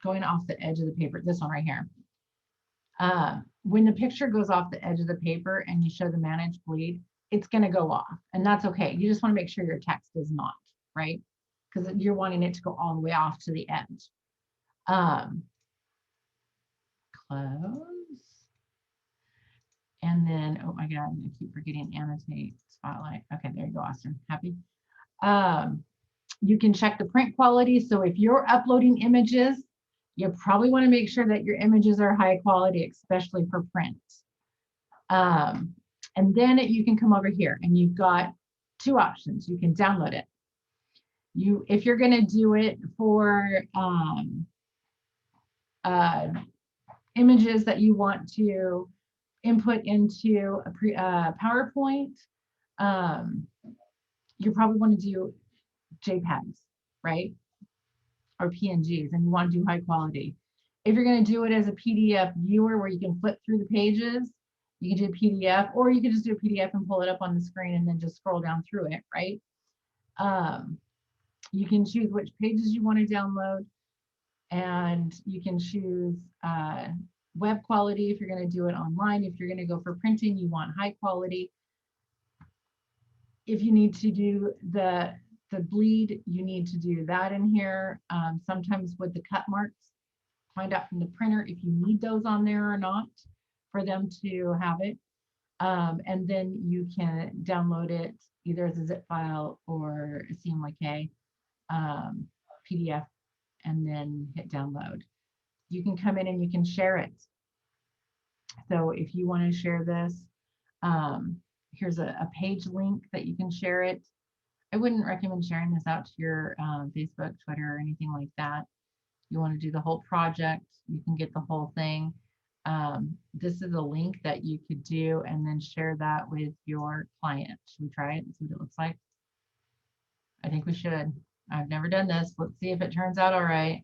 Going off the edge of the paper, this one right here. When the picture goes off the edge of the paper and you show the Manage Bleed, it's gonna go off, and that's okay. You just wanna make sure your text is not, right? Because you're wanting it to go all the way off to the edge. Close. And then, oh my God, I keep forgetting annotate spotlight. Okay, there you go, Austin. Happy. You can check the print quality. So if you're uploading images, you probably want to make sure that your images are high quality, especially for print. And then you can come over here and you've got two options. You can download it. If you're going to do it for images that you want to input into a PowerPoint, you probably want to do JPEGs, right? Or PNGs, and you want to do high quality. If you're going to do it as a PDF viewer where you can flip through the pages, you can do PDF, or you can just do a PDF and pull it up on the screen and then just scroll down through it, right? You can choose which pages you want to download, and you can choose web quality if you're going to do it online. If you're going to go for printing, you want high quality. If you need to do the bleed, you need to do that in here. Sometimes with the cut marks, find out from the printer if you need those on there or not for them to have it. And then you can download it either as a zip file or a CMYK PDF, and then hit download. You can come in and you can share it. So if you want to share this, here's a page link that you can share it. I wouldn't recommend sharing this out to your Facebook, Twitter, or anything like that. You want to do the whole project, you can get the whole thing. This is a link that you could do and then share that with your client. Should we try it and see what it looks like? I think we should. I've never done this. Let's see if it turns out all right.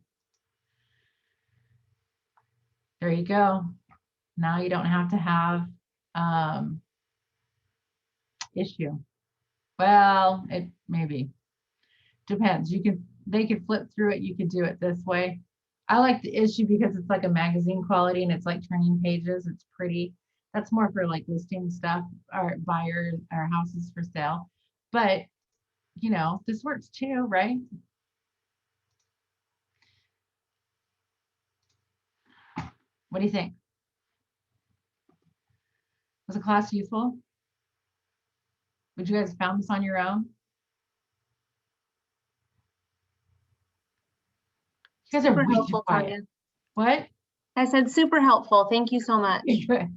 There you go. Now you don't have to have issue. Well, it maybe depends. They could flip through it. You could do it this way. I like the issue because it's like a magazine quality and it's like turning pages. It's pretty. That's more for like listing stuff or buyers or houses for sale. But you know, this works too, right? What do you think? Was the class useful? Would you guys have found this on your own? You guys are Super way too helpful, quiet. Tanya. What? I said super helpful. Thank you so much. Good.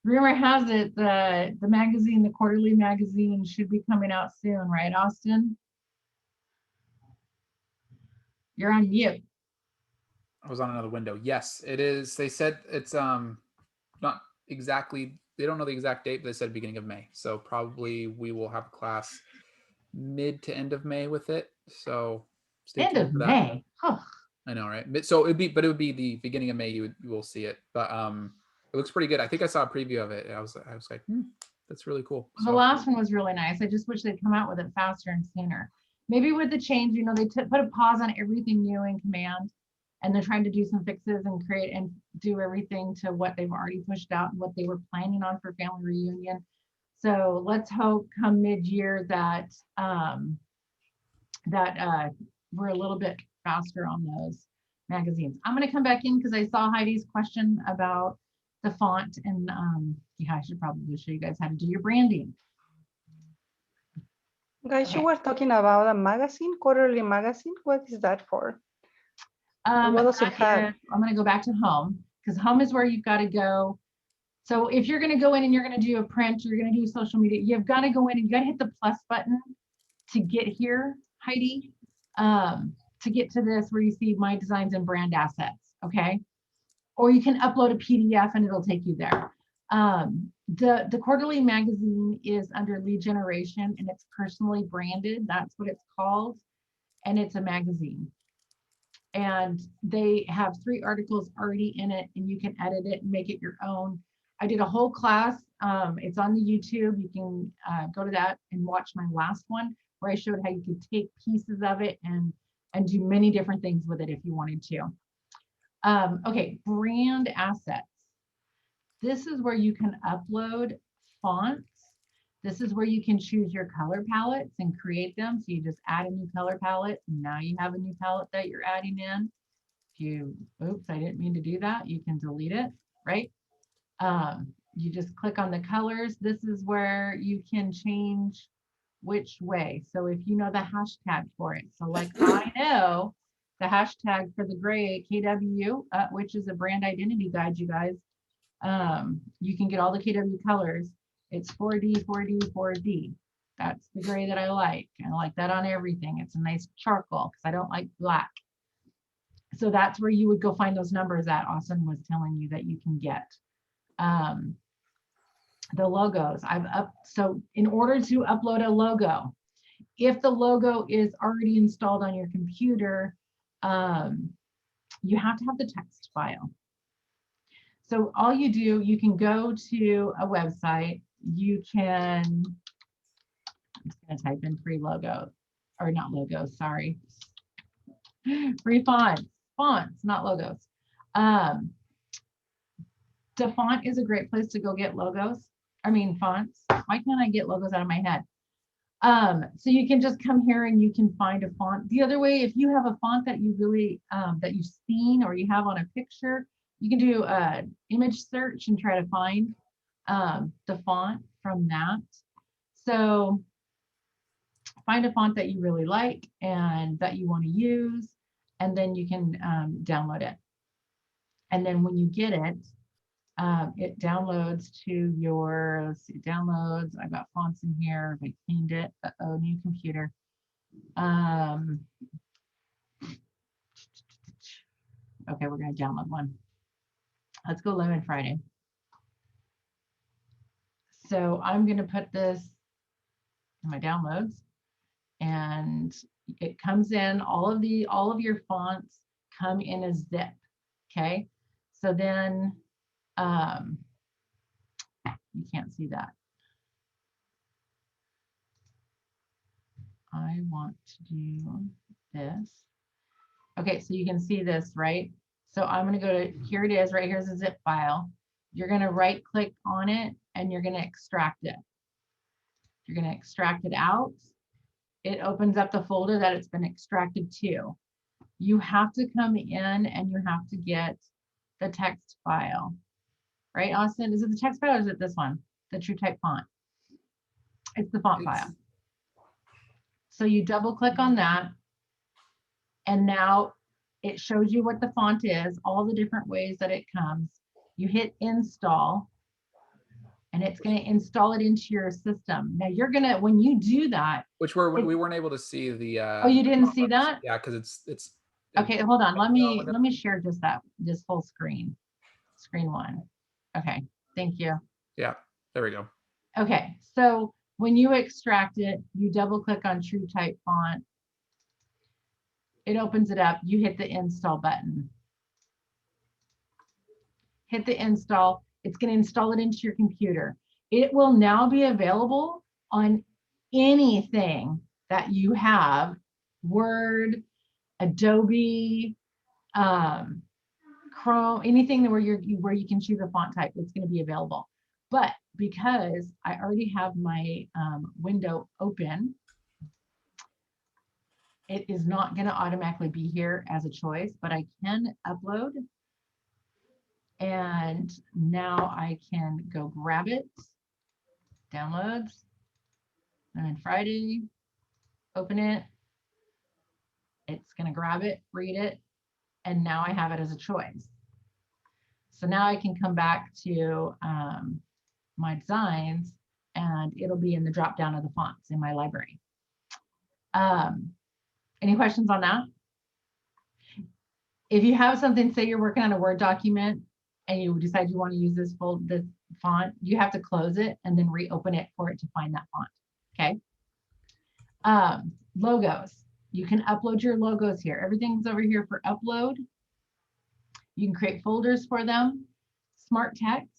Rumor has it the magazine, the quarterly magazine, should be coming out soon, right, Austin? You're on mute. I was on another window. Yes, it is. They said it's not exactly. They don't know the exact date, but they said beginning of May. So probably we will have a class mid to end of May with it. So stay End tuned of for that. May. Huh. I know, right? So it would be the beginning of May. You will see it, but it looks pretty good. I think I saw a preview of it. I was like, that's really cool. The last one was really nice. I just wish they'd come out with it faster and sooner. Maybe with the change, you know, they put a pause on everything new in Command, and they're trying to do some fixes and create and do everything to what they've already pushed out and what they were planning on for Family Reunion. So let's hope come mid-year that we're a little bit faster on those magazines. I'm going to come back in because I saw Heidi's question about the font, and yeah, I should probably show you guys how to do your branding. Guys, Okay. you were talking about a magazine, quarterly magazine. What is that for? What does it have? I'm going to go back to home because home is where you've got to go. So if you're going to go in and you're going to do a print, you're going to do social media, you've got to go in and you got to hit the plus button to get here, Heidi, to get to this where you see my designs and brand assets. Okay. Or you can upload a PDF and it'll take you there. The quarterly magazine is under Lead Generation and it's personally branded. That's what it's called. And it's a magazine. And they have 3 articles already in it and you can edit it and make it your own. I did a whole class. It's on the YouTube. You can go to that and watch my last one where I showed how you could take pieces of it and do many different things with it if you wanted to. Okay, brand assets. This is where you can upload fonts. This is where you can choose your color palettes and create them. So you just add a new color palette. And now you have a new palette that you're adding in. If you, oops, I didn't mean to do that. You can delete it, right? You just click on the colors. This is where you can change which way. So if you know the hashtag for it. So like I know the hashtag for the gray KW, which is a brand identity guide, you guys. You can get all the KW colors. It's 4D, 4D, 4D. That's the gray that I like. I like that on everything. It's a nice charcoal because I don't like black. So that's where you would go find those numbers that Austin was telling you that you can get. The logos so in order to upload a logo, if the logo is already installed on your computer, you have to have the text file. So all you do, you can go to a website, you can, I'm just gonna type in free logos, or not logos, sorry. Free fonts, not logos. DaFont is a great place to go get logos. I mean fonts. Why can't I get logos out of my head? So you can just come here and you can find a font. The other way, if you have a font that you really that you've seen or you have on a picture, you can do an image search and try to find the font from that. So find a font that you really like and that you want to use, and then you can download it. And then when you get it, it downloads to your, let's see, downloads. I've got fonts in here. I cleaned it. Uh-oh, new computer. Okay, we're going to download one. Let's go Lemon Friday. So I'm going to put this in my downloads, and it comes in, all of your fonts come in a zip. Okay. So then, you can't see that. I want to do this. Okay, so you can see this, right? So I'm going to go to, here it is, right here's a zip file. You're going to right click on it and you're going to extract it. You're going to extract it out. It opens up the folder that it's been extracted to. You have to come in and you have to get the text file, right, Austin? Is it the text file or is it this one, the TrueType font? It's the font file. So you double click on that, and now it shows you what the font is, all the different ways that it comes. You hit install, and it's going to install it into your system. Now you're going to, when you do that, Which we weren't able to see the. Oh, you didn't see that? Yeah, because it's. Okay, hold on. Let me share just this whole screen. Screen one. Okay, thank you. Yeah, there we go. Okay, so when you extract it, you double click on TrueType font. It opens it up. You hit the install button. Hit the install. It's going to install it into your computer. It will now be available on anything that you have, Word, Adobe, Chrome, anything where you can choose a font type. It's going to be available. But because I already have my window open, it is not going to automatically be here as a choice, but I can upload. And now I can go grab it, downloads, and then Friday, open it. It's going to grab it, read it, and now I have it as a choice. So now I can come back to my designs, and it'll be in the drop down of the fonts in my library. Any questions on that? If you have something, say you're working on a Word document and you decide you want to use this font, you have to close it and then reopen it for it to find that font. Okay. Logos. You can upload your logos here. Everything's over here for upload. You can create folders for them. Smart text.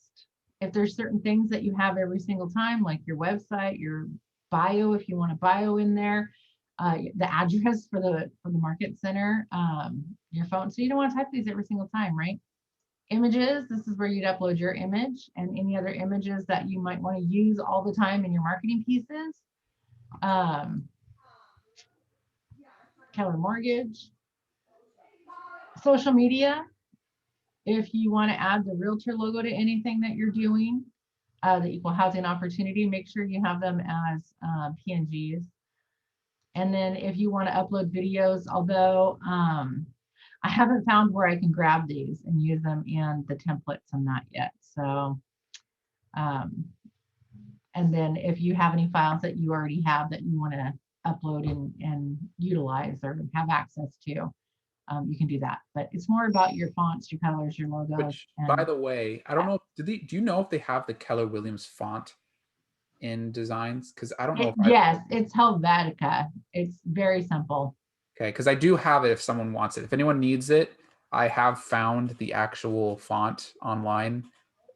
If there's certain things that you have every single time, like your website, your bio, if you want a bio in there, the address for the market center, your phone. So you don't want to type these every single time, right? Images, this is where you'd upload your image and any other images that you might want to use all the time in your marketing pieces. Keller Mortgage. Social media, if you want to add the realtor logo to anything that you're doing, the equal housing opportunity, make sure you have them as PNGs. And then if you want to upload videos, although I haven't found where I can grab these and use them in the templates on that yet. So, and then if you have any files that you already have that you want to upload and utilize or have access to, you can do that. But it's more about your fonts, your colors, your logos. Which, by the way, I don't know. Do you know if they have the Keller Williams font in designs? Because I don't know. Yes, it's Helvetica. It's very simple. Okay, because I do have it if someone wants it. If anyone needs it, I have found the actual font online.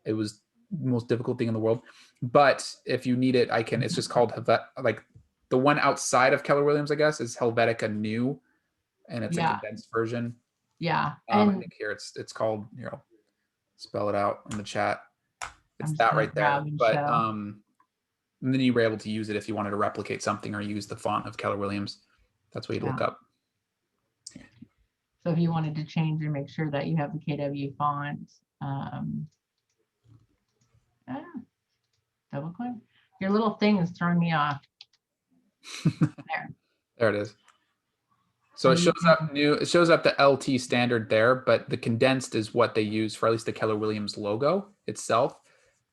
It was the most difficult thing in the world. But if you need it, I can. It's just called like the one outside of Keller Williams, I guess, is Helvetica New, and it's a condensed version. Yeah. I think here it's called, I'll spell it out in the chat. It's that right there. But and then you were able to use it if you wanted to replicate something or use the font of Keller Williams. That's what you'd look up. So if you wanted to change and make sure that you have the KW font, double click. Your little thing is throwing me off. There it is. So it shows up new. It shows up the LT standard there, but the condensed is what they use for at least the Keller Williams logo itself.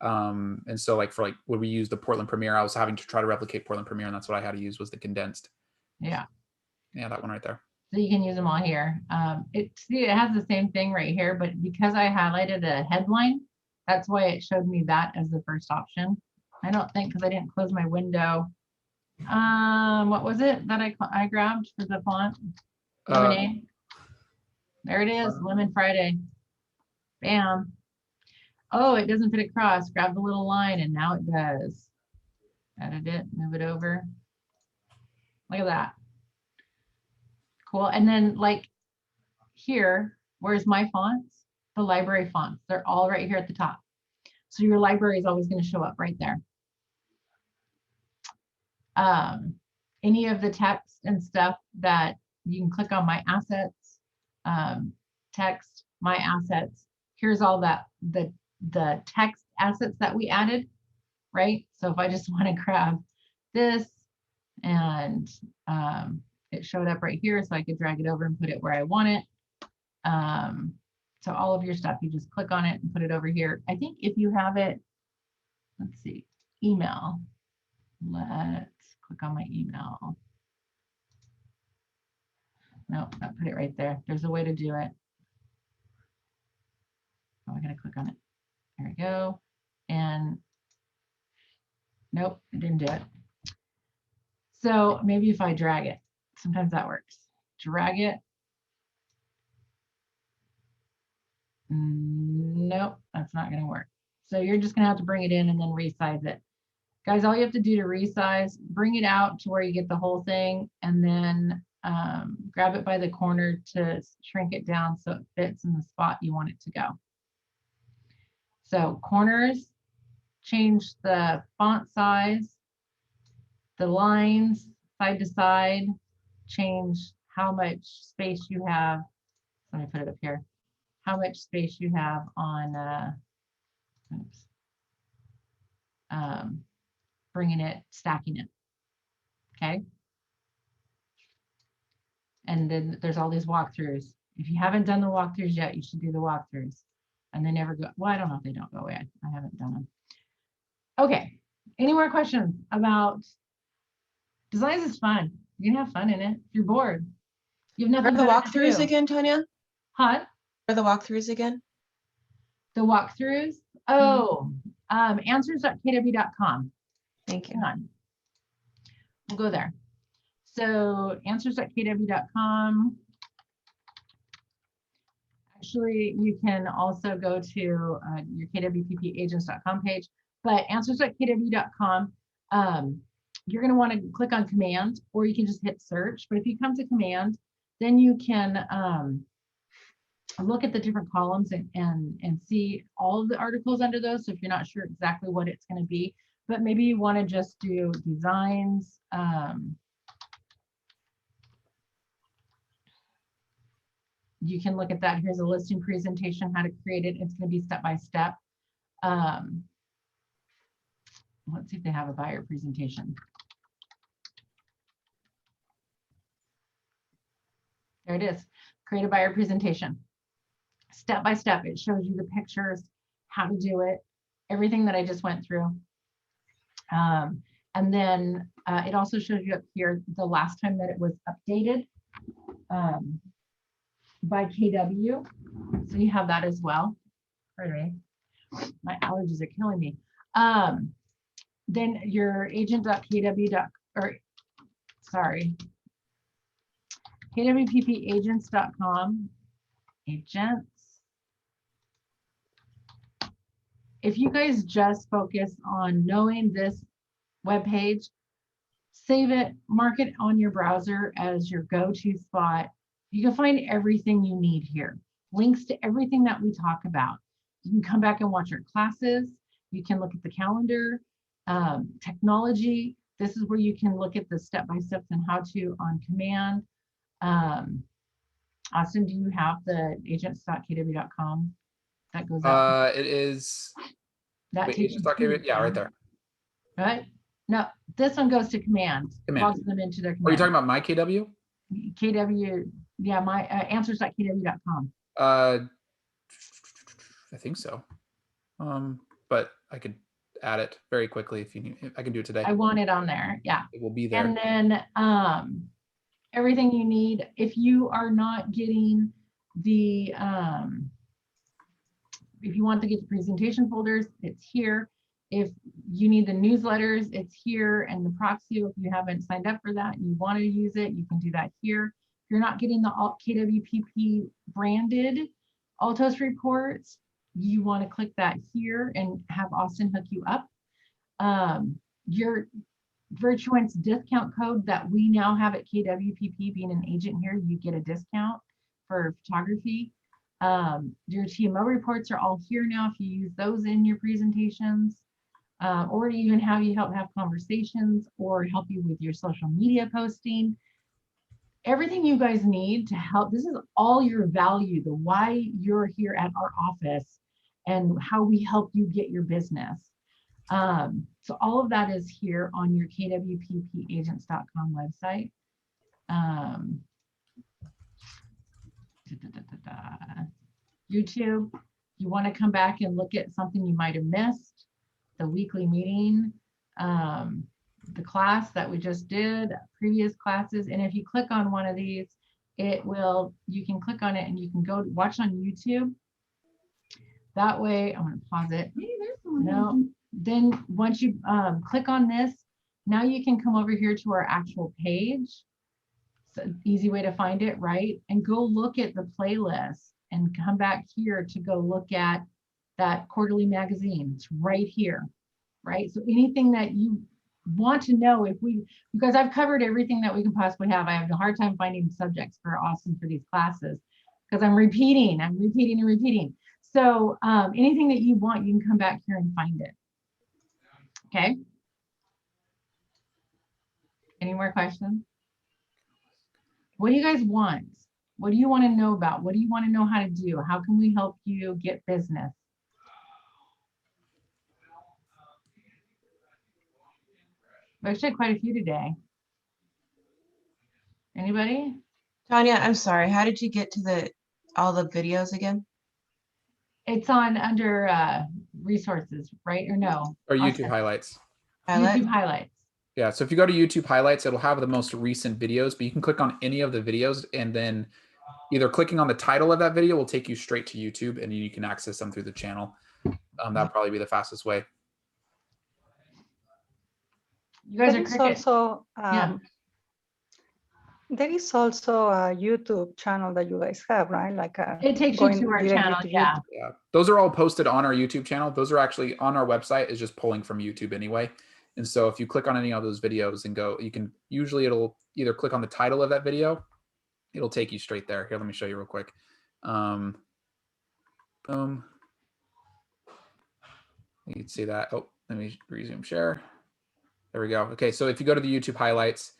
And so like when we use the Portland Premier, I was having to try to replicate Portland Premier, and that's what I had to use was the condensed. Yeah. Yeah, that one right there. So you can use them all here. See, it has the same thing right here, but because I highlighted a headline, that's why it showed me that as the first option. I don't think, because I didn't close my window. What was it that I grabbed for the font? Lemonade. There it is, Lemon Friday. Bam. Oh, it doesn't fit across. Grab the little line and now it does. Edit it, move it over. Look at that. Cool. And then like here, where's my fonts? The library fonts. They're all right here at the top. So your library is always going to show up right there. Any of the text and stuff that you can click on my assets, text, my assets. Here's all that, the text assets that we added, right? So if I just want to grab this and it showed up right here, so I could drag it over and put it where I want it. So all of your stuff, you just click on it and put it over here. I think if you have it, let's see, email. Let's click on my email. Nope, I put it right there. There's a way to do it. Oh, I gotta click on it. There we go. And nope, it didn't do it. So maybe if I drag it, sometimes that works. Drag it. Nope, that's not gonna work. So you're just gonna have to bring it in and then resize it. Guys, all you have to do to resize, bring it out to where you get the whole thing and then grab it by the corner to shrink it down so it fits in the spot you want it to go. So corners, change the font size, the lines side to side, change how much space you have. Let me put it up here. How much space you have on, bringing it, stacking it, okay? And then there's all these walkthroughs. If you haven't done the walkthroughs yet, you should do the walkthroughs. And they never go, well, I don't know if they don't go away. I haven't done them. Okay, any more questions about designs? Is fun. You can have fun in it. If you're bored, you have nothing Are the better to walkthroughs do. again, Tanya? Huh? Are the walkthroughs again? The walkthroughs? Oh, answers.kw.com. Thank you. Hang on. We'll go there. So answers.kw.com. Actually, you can also go to your kwppagents.com page, but answers.kw.com, you're going to want to click on command, or you can just hit search. But if you come to command, then you can look at the different columns and see all of the articles under those. So if you're not sure exactly what it's going to be, but maybe you want to just do designs. You can look at that. Here's a listing presentation, how to create it. It's going to be step by step. Let's see if they have a buyer presentation. There it is. Create a buyer presentation. Step by step, it shows you the pictures, how to do it, everything that I just went through. And then it also shows you up here the last time that it was updated by KW. So you have that as well. Pardon me. My allergies are killing me. Then your agent.kw. kwppagents.com. Agents. If you guys just focus on knowing this web page, save it, mark it on your browser as your go-to spot. You can find everything you need here. Links to everything that we talk about. You can come back and watch our classes. You can look at the calendar, technology. This is where you can look at the step-by-steps and how to on command. Austin, do you have the agents.kw.com that goes up? It is. That Wait, takes you to agents.kw? Yeah, right there. Right? No, this one goes to command. Command. Logs them into their command. Are you talking about my KW? KW, yeah, my answers.kw.com. I think so. But I could add it very quickly if you need. I can do it today. I want it on there. Yeah. It will be there. And then everything you need. If you are not getting the, if you want to get the presentation folders, it's here. If you need the newsletters, it's here. And the Proxio, if you haven't signed up for that and you want to use it, you can do that here. If you're not getting the KWPP branded Altos reports, you want to click that here and have Austin hook you up. Your Virtuance discount code that we now have at KWPP, being an agent here, you get a discount for photography. Your TMO reports are all here now if you use those in your presentations, or to even have you help have conversations or help you with your social media posting. Everything you guys need to help. This is all your value, the why you're here at our office and how we help you get your business. So all of that is here on your kwppagents.com website. YouTube, you want to come back and look at something you might have missed, the weekly meeting, the class that we just did, previous classes. And if you click on one of these, it will, you can click on it and you can go watch on YouTube. That way, I'm going to pause it. No, then once you click on this, now you can come over here to our actual page. So easy way to find it, right? And go look at the playlist and come back here to go look at that quarterly magazine. It's right here, right? So anything that you want to know, if we, because I've covered everything that we can possibly have. I have a hard time finding subjects for Austin for these classes because I'm repeating and repeating. So anything that you want, you can come back here and find it. Okay. Any more questions? What do you guys want? What do you want to know about? What do you want to know how to do? How can we help you get business? We actually had quite a few today. Anybody? Tanya, I'm sorry. How did you get to all the videos again? It's on under resources, right? Or no? Or YouTube Austin. highlights. Highlight? YouTube highlights. Yeah, so if you go to YouTube highlights, it'll have the most recent videos, but you can click on any of the videos and then either clicking on the title of that video will take you straight to YouTube and you can access them through the channel. That'll probably be the fastest way. You guys There are is cricket. also Yeah. there is also a YouTube channel that you guys have, right? Like It takes you going to our directly channel, to yeah. YouTube. Yeah, those are all posted on our YouTube channel. Those are actually on our website, is just pulling from YouTube anyway. And so if you click on any of those videos and go, you can usually it'll either click on the title of that video, it'll take you straight there. Here, let me show you real quick. Boom. You can see that. Oh, let me resume share. There we go. Okay, so if you go to the YouTube highlights,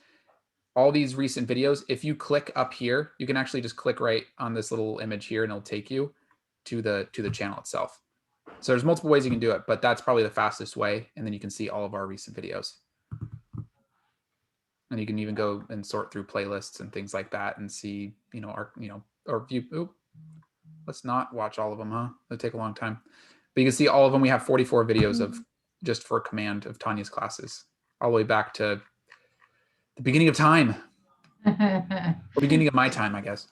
all these recent videos, if you click up here, you can actually just click right on this little image here and it'll take you to the channel itself. So there's multiple ways you can do it, but that's probably the fastest way. And then you can see all of our recent videos. And you can even go and sort through playlists and things like that and see, you know, our, you know, or view, oop, let's not watch all of them, huh? It'll take a long time. But you can see all of them. We have 44 videos of just for command of Tanya's classes, all the way back to the beginning of time, or beginning of my time, I guess.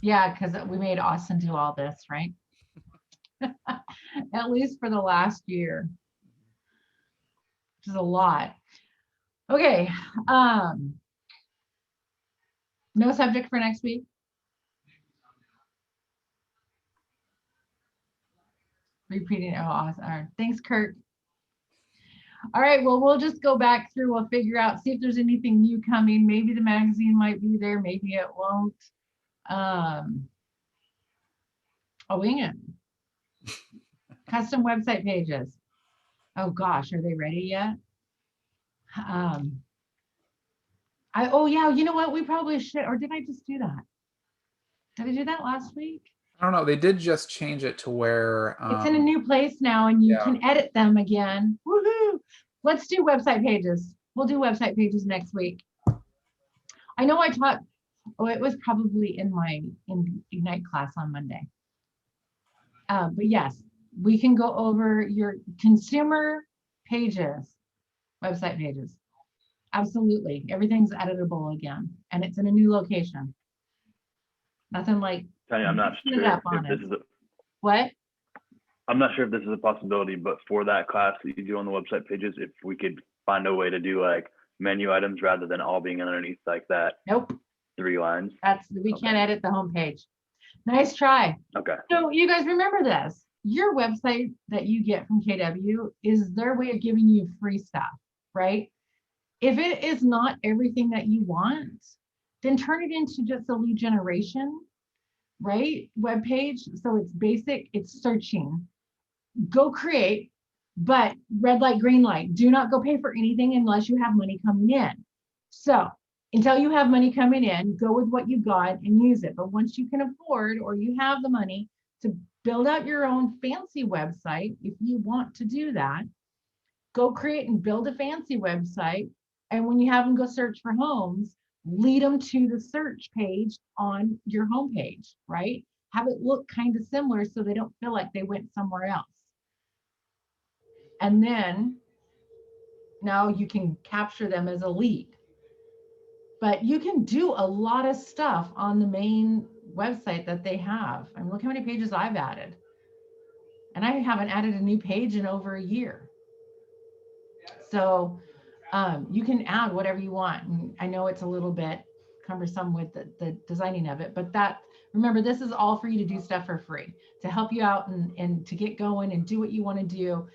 Yeah, because we made Austin do all this, right? At least for the last year, which is a lot. Okay. No subject for next week? Repeating. Oh, awesome. All right. Thanks, Kurt. All right, well, we'll just go back through. We'll figure out, see if there's anything new coming. Maybe the magazine might be there. Maybe it won't. I'll wing it. Custom website pages. Oh gosh, are they ready yet? Oh yeah, you know what? We probably should, or did I just do that? Did I do that last week? I don't know. They did just change it to where It's in a new place now and you yeah. can edit them again. Woohoo! Let's do website pages. We'll do website pages next week. I know I taught, oh, it was probably in my Ignite class on Monday. But yes, we can go over your consumer pages, website pages. Absolutely. Everything's editable again, and it's in a new location. Nothing like Tanya, I'm not mixing it sure up on if this us. is a, what? I'm not sure if this is a possibility, but for that class that you do on the website pages, if we could find a way to do like menu items rather than all being underneath like that Nope. 3 lines. We Okay. can't edit the homepage. Nice try. Okay. So you guys remember this. Your website that you get from KW is their way of giving you free stuff, right? If it is not everything that you want, then turn it into just a lead generation, right? Web page. So it's basic, it's searching. Go create, but red light, green light. Do not go pay for anything unless you have money coming in. So until you have money coming in, go with what you got and use it. But once you can afford or you have the money to build out your own fancy website, if you want to do that, go create and build a fancy website. And when you have them go search for homes, lead them to the search page on your homepage, right? Have it look kind of similar so they don't feel like they went somewhere else. And then now you can capture them as a lead. But you can do a lot of stuff on the main website that they have. I mean, look how many pages I've added. And I haven't added a new page in over a year. So you can add whatever you want. And I know it's a little bit cumbersome with the designing of it, but remember, this is all for you to do stuff for free, to help you out and to get going and do what you want to do.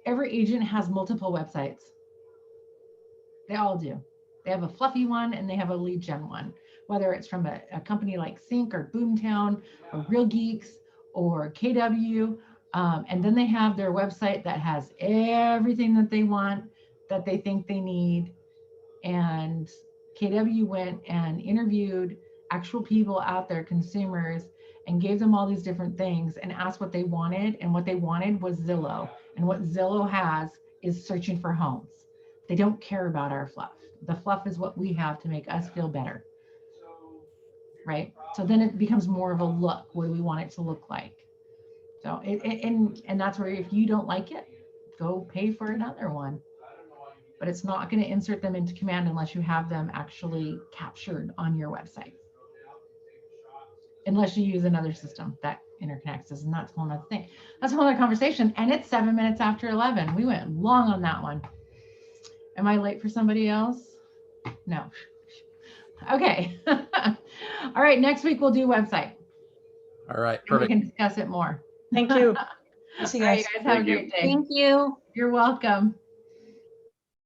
Every agent has multiple websites. They all do. They have a fluffy one and they have a lead gen one, whether it's from a company like Sync or Boomtown or Real Geeks or KW. And then they have their website that has everything that they want, that they think they need. And KW went and interviewed actual people out there, consumers, and gave them all these different things and asked what they wanted. And what they wanted was Zillow. And what Zillow has is searching for homes. They don't care about our fluff. The fluff is what we have to make us feel better, right? So then it becomes more of a look, what do we want it to look like? So and that's where if you don't like it, go pay for another one. But it's not going to insert them into command unless you have them actually captured on your website. Unless you use another system that interconnects us, and that's a whole other thing. That's a whole other conversation. And it's 7 minutes after 11. We went long on that one. Am I late for somebody else? No. Okay. All right. Next week we'll do website. All right, We perfect. can discuss it more. Thank you. See you All right, guys. guys, have a Thank you. great day. Thank you. You're welcome.